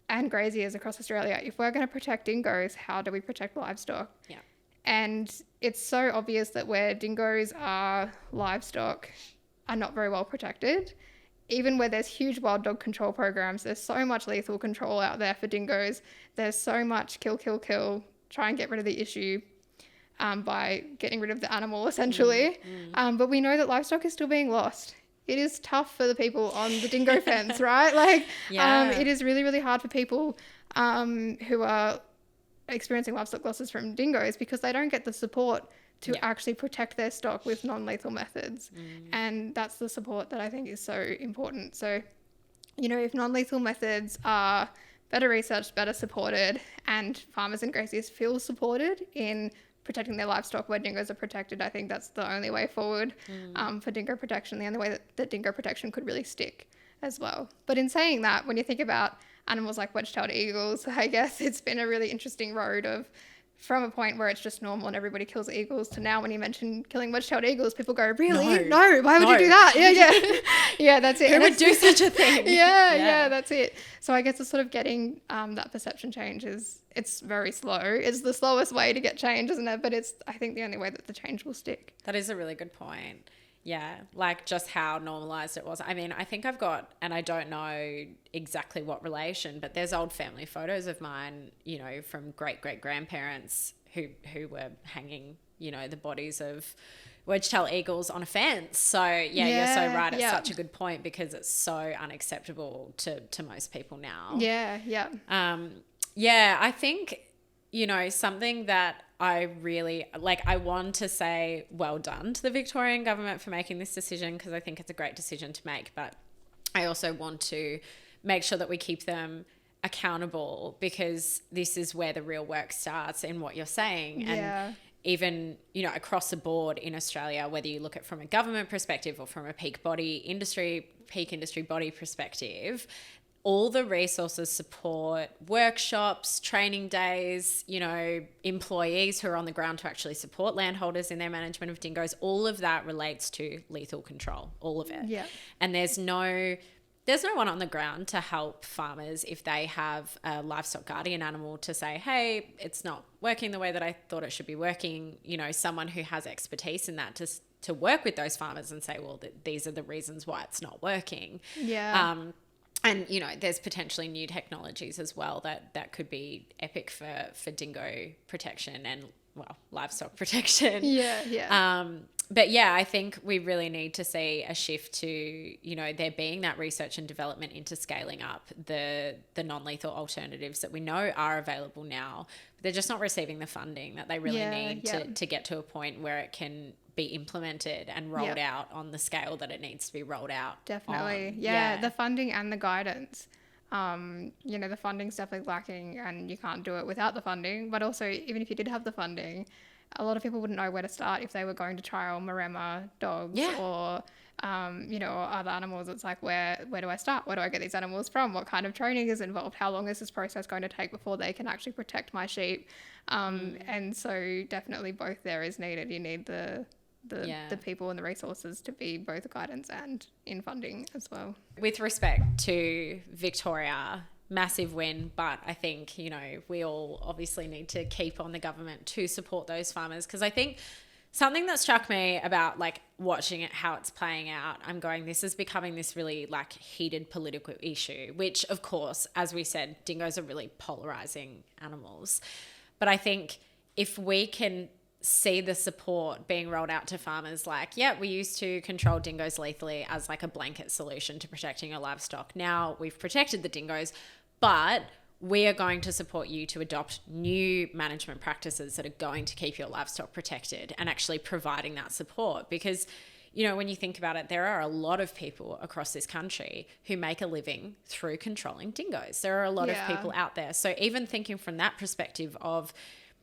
and graziers across Australia. If we're going to protect dingoes, how do we protect livestock? Yeah. And it's so obvious that where dingoes are livestock are not very well protected. Even where there's huge wild dog control programs, there's so much lethal control out there for dingoes. There's so much kill, try and get rid of the issue. By getting rid of the animal, essentially. But we know that livestock is still being lost. It is tough for the people on the dingo fence, right? Like, it is really, really hard for people who are experiencing livestock losses from dingoes because they don't get the support to actually protect their stock with non-lethal methods. And that's the support that I think is so important. So, you know, if non-lethal methods are better researched, better supported, and farmers and graziers feel supported in protecting their livestock where dingoes are protected, I think that's the only way forward for dingo protection, the only way that dingo protection could really stick as well. But in saying that, when you think about animals like wedge-tailed eagles, I guess it's been a really interesting road from a point where it's just normal and everybody kills eagles to now when you mention killing wedge-tailed eagles, people go, really? No, why would you do that? Yeah, that's it. Who would do such a thing? Yeah, that's it. So I guess it's sort of getting that perception change it's very slow. It's the slowest way to get change, isn't it? But it's, I think, the only way that the change will stick. That is a really good point. Yeah, like just how normalised it was. I mean, I think I've got, and I don't know exactly what relation, but there's old family photos of mine, you know, from great-great-grandparents who were hanging, you know, the bodies of wedge-tailed eagles on a fence. So, yeah, you're so right. It's such a good point because it's so unacceptable to most people now. Yeah. I think, you know, something that I really like, I want to say well done to the Victorian government for making this decision because I think it's a great decision to make, but I also want to make sure that we keep them accountable because this is where the real work starts in what you're saying. And even, you know, across the board in Australia, whether you look at from a government perspective or from a peak industry body perspective, all the resources, support, workshops, training days, you know, employees who are on the ground to actually support landholders in their management of dingoes, all of that relates to lethal control, all of it. Yeah. And there's no one on the ground to help farmers if they have a livestock guardian animal to say, hey, it's not working the way that I thought it should be working. You know, someone who has expertise in that to work with those farmers and say, well, these are the reasons why it's not working. Yeah. And, you know, there's potentially new technologies as well that could be epic for dingo protection and, well, livestock protection. Yeah. But, yeah, I think we really need to see a shift to, you know, there being that research and development into scaling up the non-lethal alternatives that we know are available now. But they're just not receiving the funding that they really need to get to a point where it can be implemented and rolled out on the scale that it needs to be rolled out. Definitely. Yeah, the funding and the guidance. You know, the funding's definitely lacking and you can't do it without the funding. But also, even if you did have the funding, a lot of people wouldn't know where to start if they were going to trial Maremma dogs or, you know, or other animals. It's like, where do I start? Where do I get these animals from? What kind of training is involved? How long is this process going to take before they can actually protect my sheep? And so definitely both there is needed. You need the people and the resources to be both guidance and in funding as well. With respect to Victoria, massive win, but I think, you know, we all obviously need to keep on the government to support those farmers because I think something that struck me about like watching it, how it's playing out, I'm going, this is becoming this really like heated political issue, which of course, as we said, dingoes are really polarizing animals. But I think if we can see the support being rolled out to farmers like, we used to control dingoes lethally as like a blanket solution to protecting your livestock. Now we've protected the dingoes, but we are going to support you to adopt new management practices that are going to keep your livestock protected and actually providing that support. Because, you know, when you think about it, there are a lot of people across this country who make a living through controlling dingoes. There are a lot of people out there. So even thinking from that perspective of,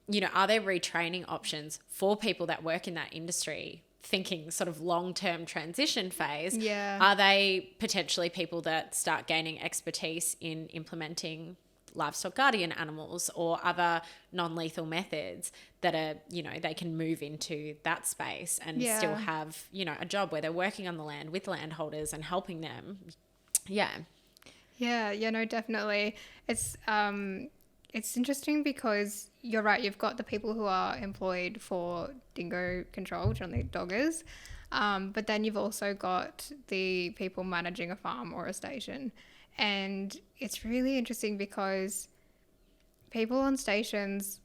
you know, are there retraining options for people that work in that industry, thinking sort of long-term transition phase? Are they potentially people that start gaining expertise in implementing livestock guardian animals or other non-lethal methods that are, you know, they can move into that space and still have, you know, a job where they're working on the land with landholders and helping them? No, definitely. It's interesting because you're right, you've got the people who are employed for dingo control, generally doggers, but then you've also got the people managing a farm or a station. And it's really interesting because people on stations,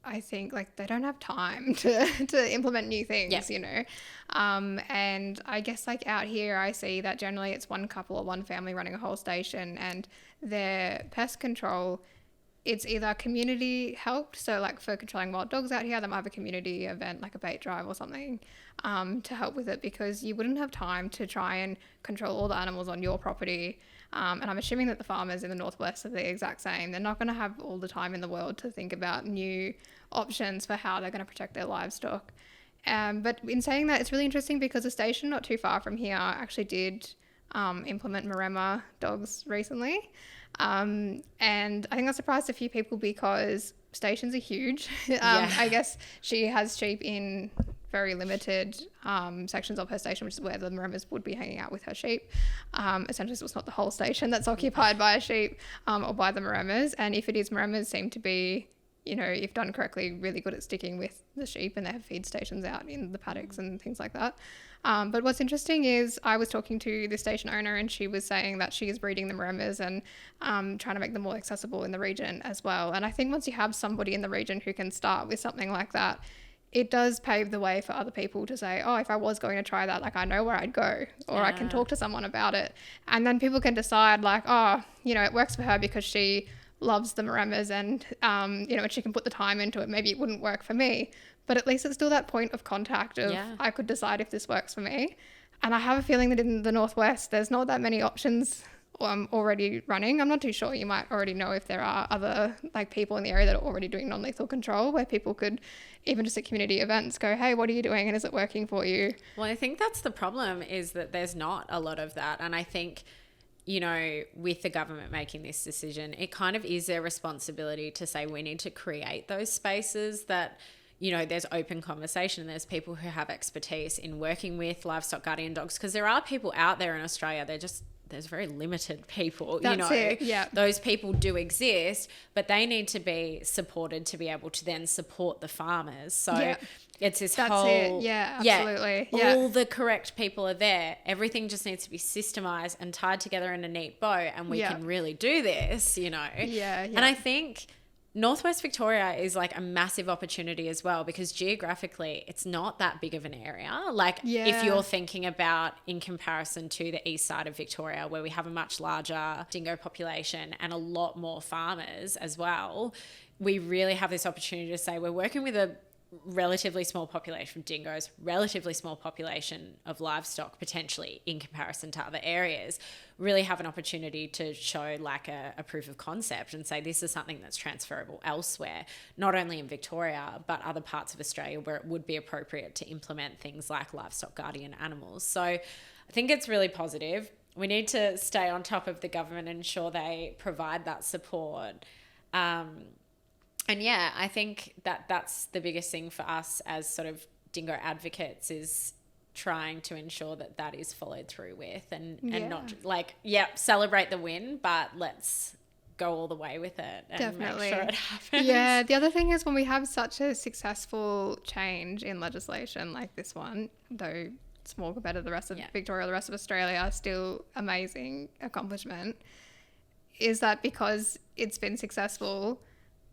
I think, like, they don't have time to implement new things, you know. And I guess, like, out here I see that generally it's one couple or one family running a whole station and their pest control it's either community helped, so like for controlling wild dogs out here, they might have a community event like a bait drive or something to help with it, because you wouldn't have time to try and control all the animals on your property. And I'm assuming that the farmers in the northwest are the exact same. They're not going to have all the time in the world to think about new options for how they're going to protect their livestock. But in saying that, it's really interesting because a station not too far from here actually did implement Maremma dogs recently. And I think that surprised a few people because stations are huge. I guess she has sheep in very limited sections of her station, which is where the Maremmas would be hanging out with her sheep. Essentially, so it's not the whole station that's occupied by a sheep or by the Maremmas. And if it is, Maremmas seem to be, you know, if done correctly, really good at sticking with the sheep, and they have feed stations out in the paddocks and things like that. But what's interesting is I was talking to the station owner, and she was saying that she is breeding the Maremmas and trying to make them more accessible in the region as well. And I think once you have somebody in the region who can start with something like that, it does pave the way for other people to say, oh, if I was going to try that, like I know where I'd go, or I can talk to someone about it. And then people can decide like, oh, you know, it works for her because she loves the Maremmas and, you know, and she can put the time into it. Maybe it wouldn't work for me, but at least it's still that point of contact of I could decide if this works for me. And I have a feeling that in the Northwest, there's not that many options already running. I'm not too sure. You might already know if there are other like people in the area that are already doing non-lethal control, where people could even just at community events go, hey, what are you doing? And is it working for you? Well, I think that's the problem, is that there's not a lot of that. And I think, you know, with the government making this decision, it kind of is their responsibility to say we need to create those spaces that, you know, there's open conversation. There's people who have expertise in working with livestock guardian dogs, because there are people out there in Australia. There's very limited people, That's you know. it, yeah. Those people do exist, but they need to be supported to be able to then support the farmers. So it's this That's whole... it. Yeah, absolutely. Yeah. All the correct people are there. Everything just needs to be systemized and tied together in a neat bow, and we can really do this, you know. Yeah. And I think Northwest Victoria is like a massive opportunity as well, because geographically it's not that big of an area. Like if you're thinking about in comparison to the east side of Victoria, where we have a much larger dingo population and a lot more farmers as well, we really have this opportunity to say we're working with a relatively small population of dingoes, relatively small population of livestock potentially in comparison to other areas, really have an opportunity to show like a proof of concept and say this is something that's transferable elsewhere, not only in Victoria, but other parts of Australia where it would be appropriate to implement things like livestock guardian animals. So I think it's really positive. We need to stay on top of the government and ensure they provide that support. And yeah, I think that that's the biggest thing for us as sort of dingo advocates, is trying to ensure that that is followed through with and not like, celebrate the win, but let's go all the way with it and make sure it happens. Yeah, the other thing is when we have such a successful change in legislation like this one, though small compared to the rest of Victoria, the rest of Australia, still amazing accomplishment, is that because it's been successful,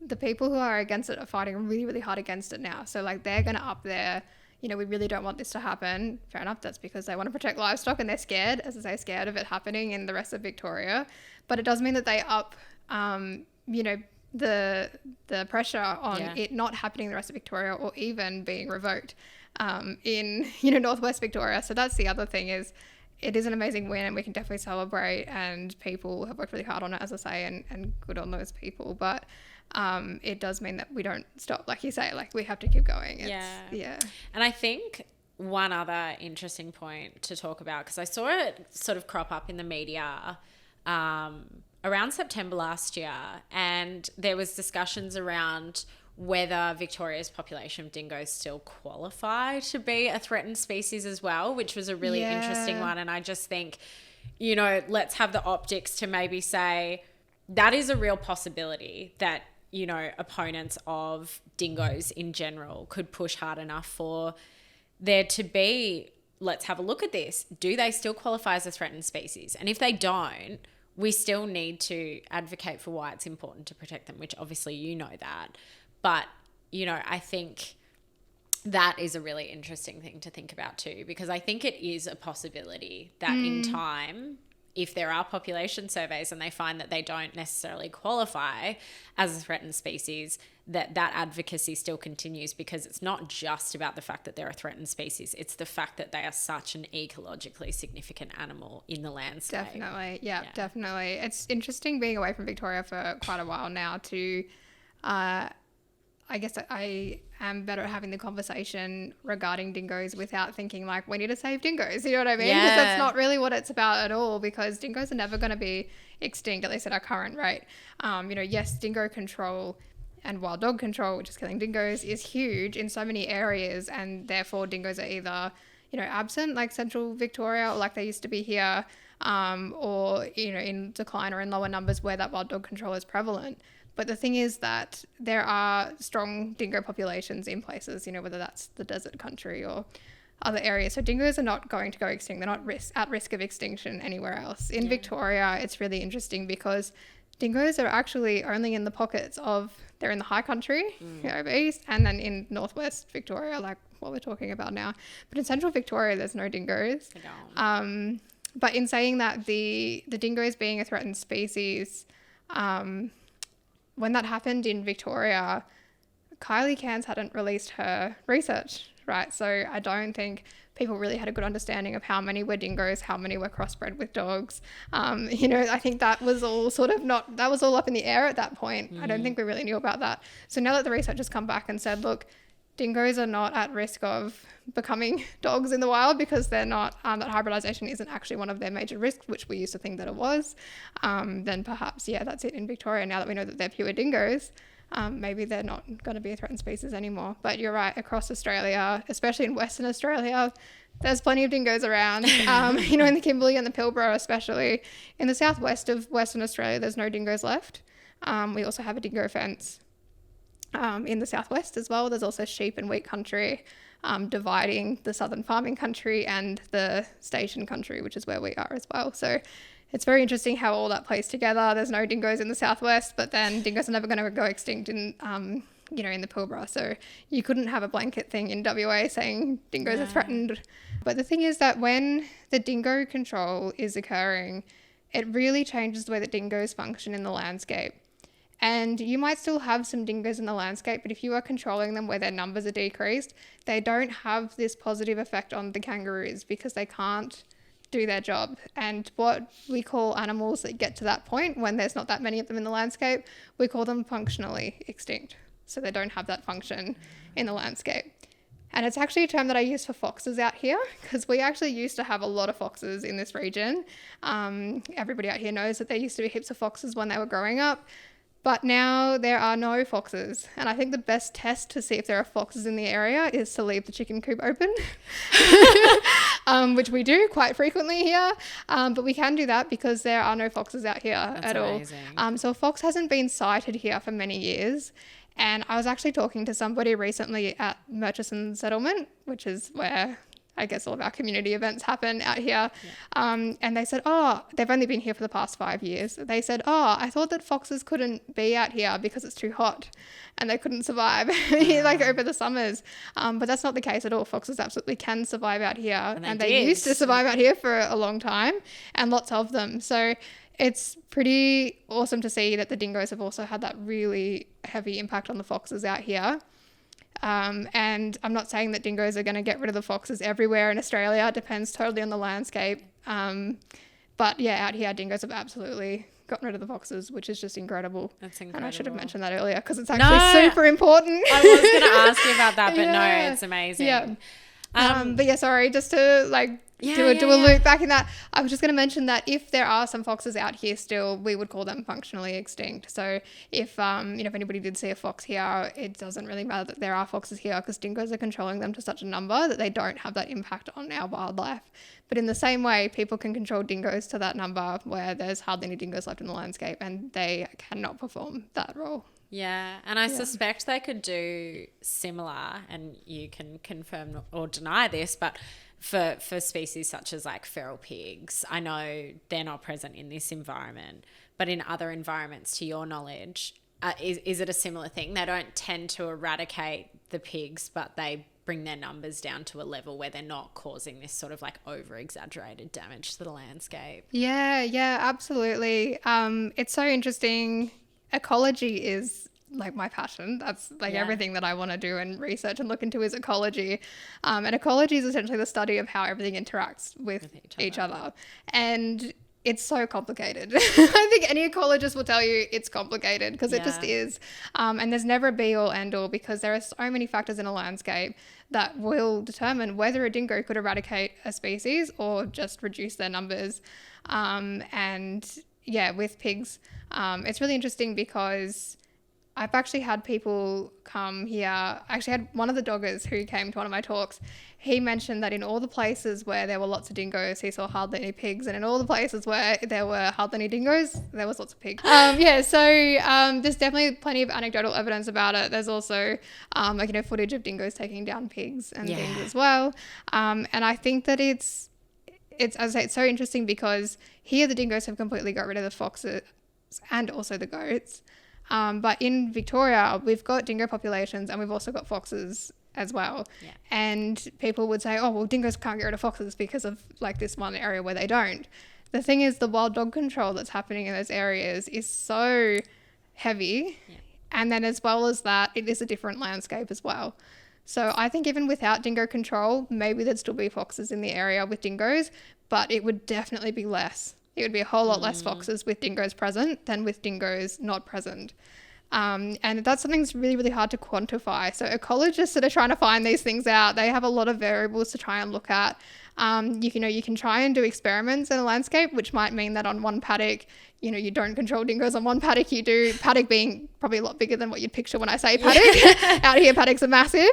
the people who are against it are fighting really, really hard against it now. So like they're going to up their, you know, we really don't want this to happen. Fair enough. That's because they want to protect livestock and they're scared, as I say, scared of it happening in the rest of Victoria. But it does mean that they up, you know, the pressure on it not happening in the rest of Victoria, or even being revoked in, you know, Northwest Victoria. So that's the other thing, is it is an amazing win and we can definitely celebrate, and people have worked really hard on it, as I say, and good on those people. But it does mean that we don't stop, like you say, like we have to keep going. And I think one other interesting point to talk about, because I saw it sort of crop up in the media around September last year, and there was discussions around whether Victoria's population of dingoes still qualify to be a threatened species as well, which was a really interesting one. And I just think, you know, let's have the optics to maybe say that is a real possibility, that, you know, opponents of dingoes in general could push hard enough for there to be, let's have a look at this. Do they still qualify as a threatened species? And if they don't, we still need to advocate for why it's important to protect them, which obviously you know that. But, you know, I think that is a really interesting thing to think about too, because I think it is a possibility that in time if there are population surveys and they find that they don't necessarily qualify as a threatened species, that advocacy still continues, because it's not just about the fact that they're a threatened species. It's the fact that they are such an ecologically significant animal in the landscape. Definitely. Yeah, definitely. It's interesting being away from Victoria for quite a while now to, I guess I am better at having the conversation regarding dingoes without thinking like, we need to save dingoes. You know what I mean? Because that's not really what it's about at all, because dingoes are never going to be extinct, at least at our current rate. Yes, dingo control and wild dog control, which is killing dingoes, is huge in so many areas, and therefore dingoes are either, absent like central Victoria, or like they used to be here, or, in decline or in lower numbers where that wild dog control is prevalent. But the thing is that there are strong dingo populations in places, whether that's the desert country or other areas. So dingoes are not going to go extinct. They're not at risk of extinction anywhere else. In Victoria, it's really interesting because dingoes are actually only in the pockets of, they're in the high country, over east, and then in northwest Victoria, like what we're talking about now. But in central Victoria, there's no dingoes. But in saying that, the dingoes being a threatened species, when that happened in Victoria, Kylie Cairns hadn't released her research, right? So I don't think people really had a good understanding of how many were dingoes, how many were crossbred with dogs. I think that was all that was all up in the air at that point. I don't think we really knew about that. So now that the research has come back and said, look, dingoes are not at risk of becoming dogs in the wild because they're not, that hybridization isn't actually one of their major risks, which we used to think that it was, then perhaps, that's it in Victoria. Now that we know that they're pure dingoes, maybe they're not going to be a threatened species anymore. But you're right, across Australia, especially in Western Australia, there's plenty of dingoes around, in the Kimberley and the Pilbara especially. In the southwest of Western Australia, there's no dingoes left. We also have a dingo fence. In the southwest as well, there's also sheep and wheat country dividing the southern farming country and the station country, which is where we are as well. So it's very interesting how all that plays together. There's no dingoes in the southwest, but then dingoes are never going to go extinct in the Pilbara. So you couldn't have a blanket thing in WA saying dingoes are threatened. But the thing is that when the dingo control is occurring, it really changes the way that dingoes function in the landscape. And you might still have some dingoes in the landscape, but if you are controlling them where their numbers are decreased, they don't have this positive effect on the kangaroos because they can't do their job. And what we call animals that get to that point when there's not that many of them in the landscape, we call them functionally extinct. So they don't have that function in the landscape. And it's actually a term that I use for foxes out here because we actually used to have a lot of foxes in this region. Everybody out here knows that there used to be heaps of foxes when they were growing up. But now there are no foxes. And I think the best test to see if there are foxes in the area is to leave the chicken coop open, which we do quite frequently here. But we can do that because there are no foxes out here at amazing. All. So a fox hasn't been sighted here for many years. And I was actually talking to somebody recently at Murchison Settlement, which is where I guess all of our community events happen out here. And they said, they've only been here for the past 5 years. They said, I thought that foxes couldn't be out here because it's too hot and they couldn't survive like over the summers. But that's not the case at all. Foxes absolutely can survive out here. And they used to survive out here for a long time, and lots of them. So it's pretty awesome to see that the dingoes have also had that really heavy impact on the foxes out here. And I'm not saying that dingoes are going to get rid of the foxes everywhere in Australia. It depends totally on the landscape. But out here, dingoes have absolutely gotten rid of the foxes, which is just incredible. That's incredible. And I should have mentioned that earlier because it's actually super important. I was going to ask you about that, but no, it's amazing. Yeah. But sorry, just to do a loop back in that. I was just going to mention that if there are some foxes out here still, we would call them functionally extinct. So if anybody did see a fox here, it doesn't really matter that there are foxes here because dingoes are controlling them to such a number that they don't have that impact on our wildlife. But in the same way, people can control dingoes to that number where there's hardly any dingoes left in the landscape and they cannot perform that role. Yeah, and I suspect they could do similar, and you can confirm or deny this, but for species such as like feral pigs, I know they're not present in this environment, but in other environments, to your knowledge, is it a similar thing? They don't tend to eradicate the pigs, but they bring their numbers down to a level where they're not causing this sort of like over-exaggerated damage to the landscape. Yeah, absolutely. It's so interesting. Ecology is like my passion. That's like everything that I want to do and research and look into is ecology. And ecology is essentially the study of how everything interacts with each other. And it's so complicated. I think any ecologist will tell you it's complicated because it just is. And there's never a be all end all because there are so many factors in a landscape that will determine whether a dingo could eradicate a species or just reduce their numbers. And yeah, with pigs, it's really interesting because I've actually had people come here. I actually had one of the doggers who came to one of my talks. He mentioned that in all the places where there were lots of dingoes, he saw hardly any pigs. And in all the places where there were hardly any dingoes, there was lots of pigs. So there's definitely plenty of anecdotal evidence about it. There's also, footage of dingoes taking down pigs and things as well. And I think that it's, as I say, it's so interesting because here the dingoes have completely got rid of the foxes and also the goats. But in Victoria, we've got dingo populations and we've also got foxes as well. Yeah. And people would say, oh, well, dingoes can't get rid of foxes because of like this one area where they don't. The thing is, the wild dog control that's happening in those areas is so heavy. Yeah. And then as well as that, it is a different landscape as well. So I think even without dingo control, maybe there'd still be foxes in the area with dingoes, but it would definitely be less. It would be a whole lot less foxes with dingoes present than with dingoes not present. And that's something that's really, really hard to quantify. So ecologists that are trying to find these things out, they have a lot of variables to try and look at. You can try and do experiments in a landscape, which might mean that on one paddock, you don't control dingoes. On one paddock you do, paddock being probably a lot bigger than what you'd picture when I say paddock. Out here paddocks are massive.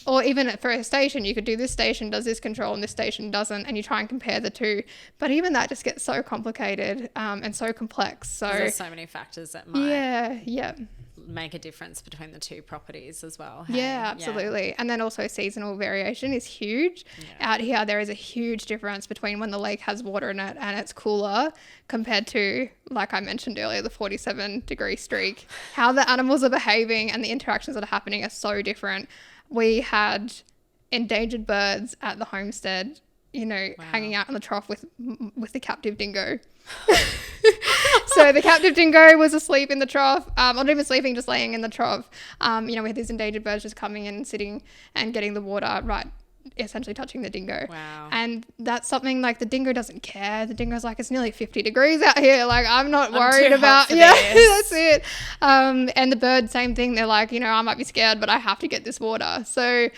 Or even for a station, you could do this station does this control and this station doesn't, and you try and compare the two. But even that just gets so complicated and so complex. So there's so many factors that might make a difference between the two properties as well. Hey? Yeah, absolutely. Yeah. And then also seasonal variation is huge. Yeah. Out here, there is a huge difference between when the lake has water in it and it's cooler compared to, like I mentioned earlier, the 47-degree streak. How the animals are behaving and the interactions that are happening are so different. We had endangered birds at the homestead, hanging out in the trough with the captive dingo. So the captive dingo was asleep in the trough, not even sleeping, just laying in the trough. We had these endangered birds just coming in and sitting and getting the water right, essentially touching the dingo. Wow. And that's something like the dingo doesn't care. The dingo's like, it's nearly 50 degrees out here. Like, I'm not worried about, that's it. And the bird, same thing. They're like, I might be scared, but I have to get this water. So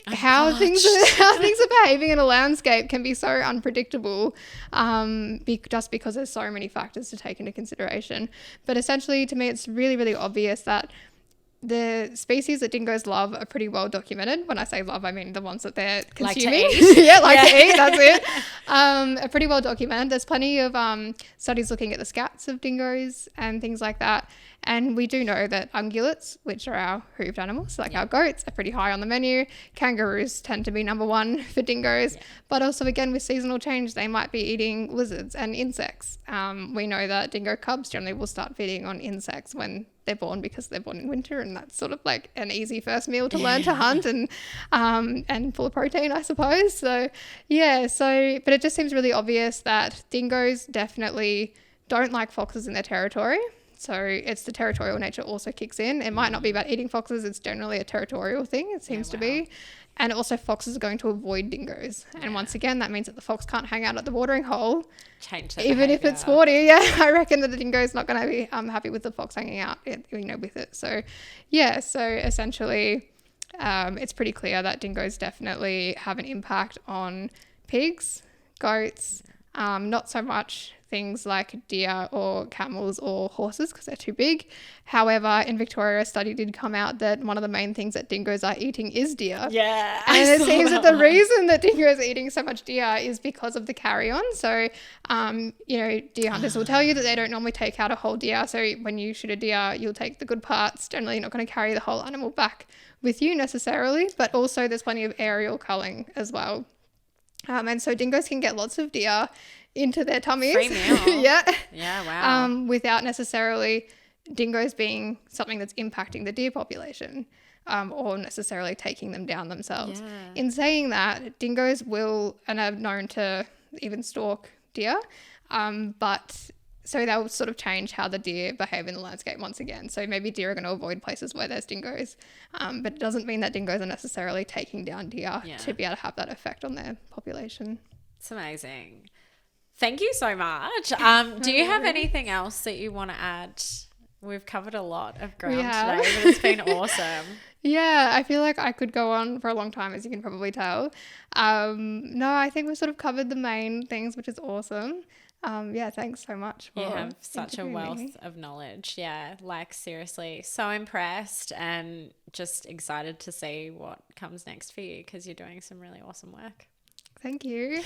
how things are behaving in a landscape can be so unpredictable just because there's so many factors to take into consideration. But essentially, to me, it's really, really obvious that the species that dingoes love are pretty well documented. When I say love, I mean the ones that they're consuming. To eat. To eat, that's it. Are pretty well documented. There's plenty of studies looking at the scats of dingoes and things like that. And we do know that ungulates, which are our hooved animals, like our goats, are pretty high on the menu. Kangaroos tend to be number one for dingoes. Yeah. But also, again, with seasonal change, they might be eating lizards and insects. We know that dingo cubs generally will start feeding on insects when they're born because they're born in winter, and that's sort of like an easy first meal to learn to hunt and full of protein, I suppose. So, but it just seems really obvious that dingoes definitely don't like foxes in their territory. So it's the territorial nature also kicks in. It might not be about eating foxes. It's generally a territorial thing, it seems to be. And also foxes are going to avoid dingoes. Yeah. And once again, that means that the fox can't hang out at the watering hole. Change that even behavior. If it's sporty. Yeah, I reckon that the dingo is not going to be happy with the fox hanging out with it. So, so essentially it's pretty clear that dingoes definitely have an impact on pigs, goats, not so much things like deer or camels or horses because they're too big. However, in Victoria, a study did come out that one of the main things that dingoes are eating is deer. Yeah. And it seems that the reason that dingoes are eating so much deer is because of the carry-on. So, deer hunters will tell you that they don't normally take out a whole deer. So when you shoot a deer, you'll take the good parts. Generally, you're not going to carry the whole animal back with you necessarily. But also there's plenty of aerial culling as well. And so dingoes can get lots of deer into their tummies. Free meal. Yeah, wow. Without necessarily dingoes being something that's impacting the deer population. or necessarily taking them down themselves. Yeah. In saying that, dingoes will and are known to even stalk deer, but so they'll sort of change how the deer behave in the landscape once again. So maybe deer are going to avoid places where there's dingoes, but it doesn't mean that dingoes are necessarily taking down deer to be able to have that effect on their population. It's amazing. Thank you so much. Do you have anything else that you want to add? We've covered a lot of ground today, but it's been awesome. Yeah, I feel like I could go on for a long time, as you can probably tell. No, I think we've sort of covered the main things, which is awesome. Yeah, thanks so much for You have such a wealth me. of knowledge. Yeah, like seriously, so impressed and just excited to see what comes next for you because you're doing some really awesome work. Thank you.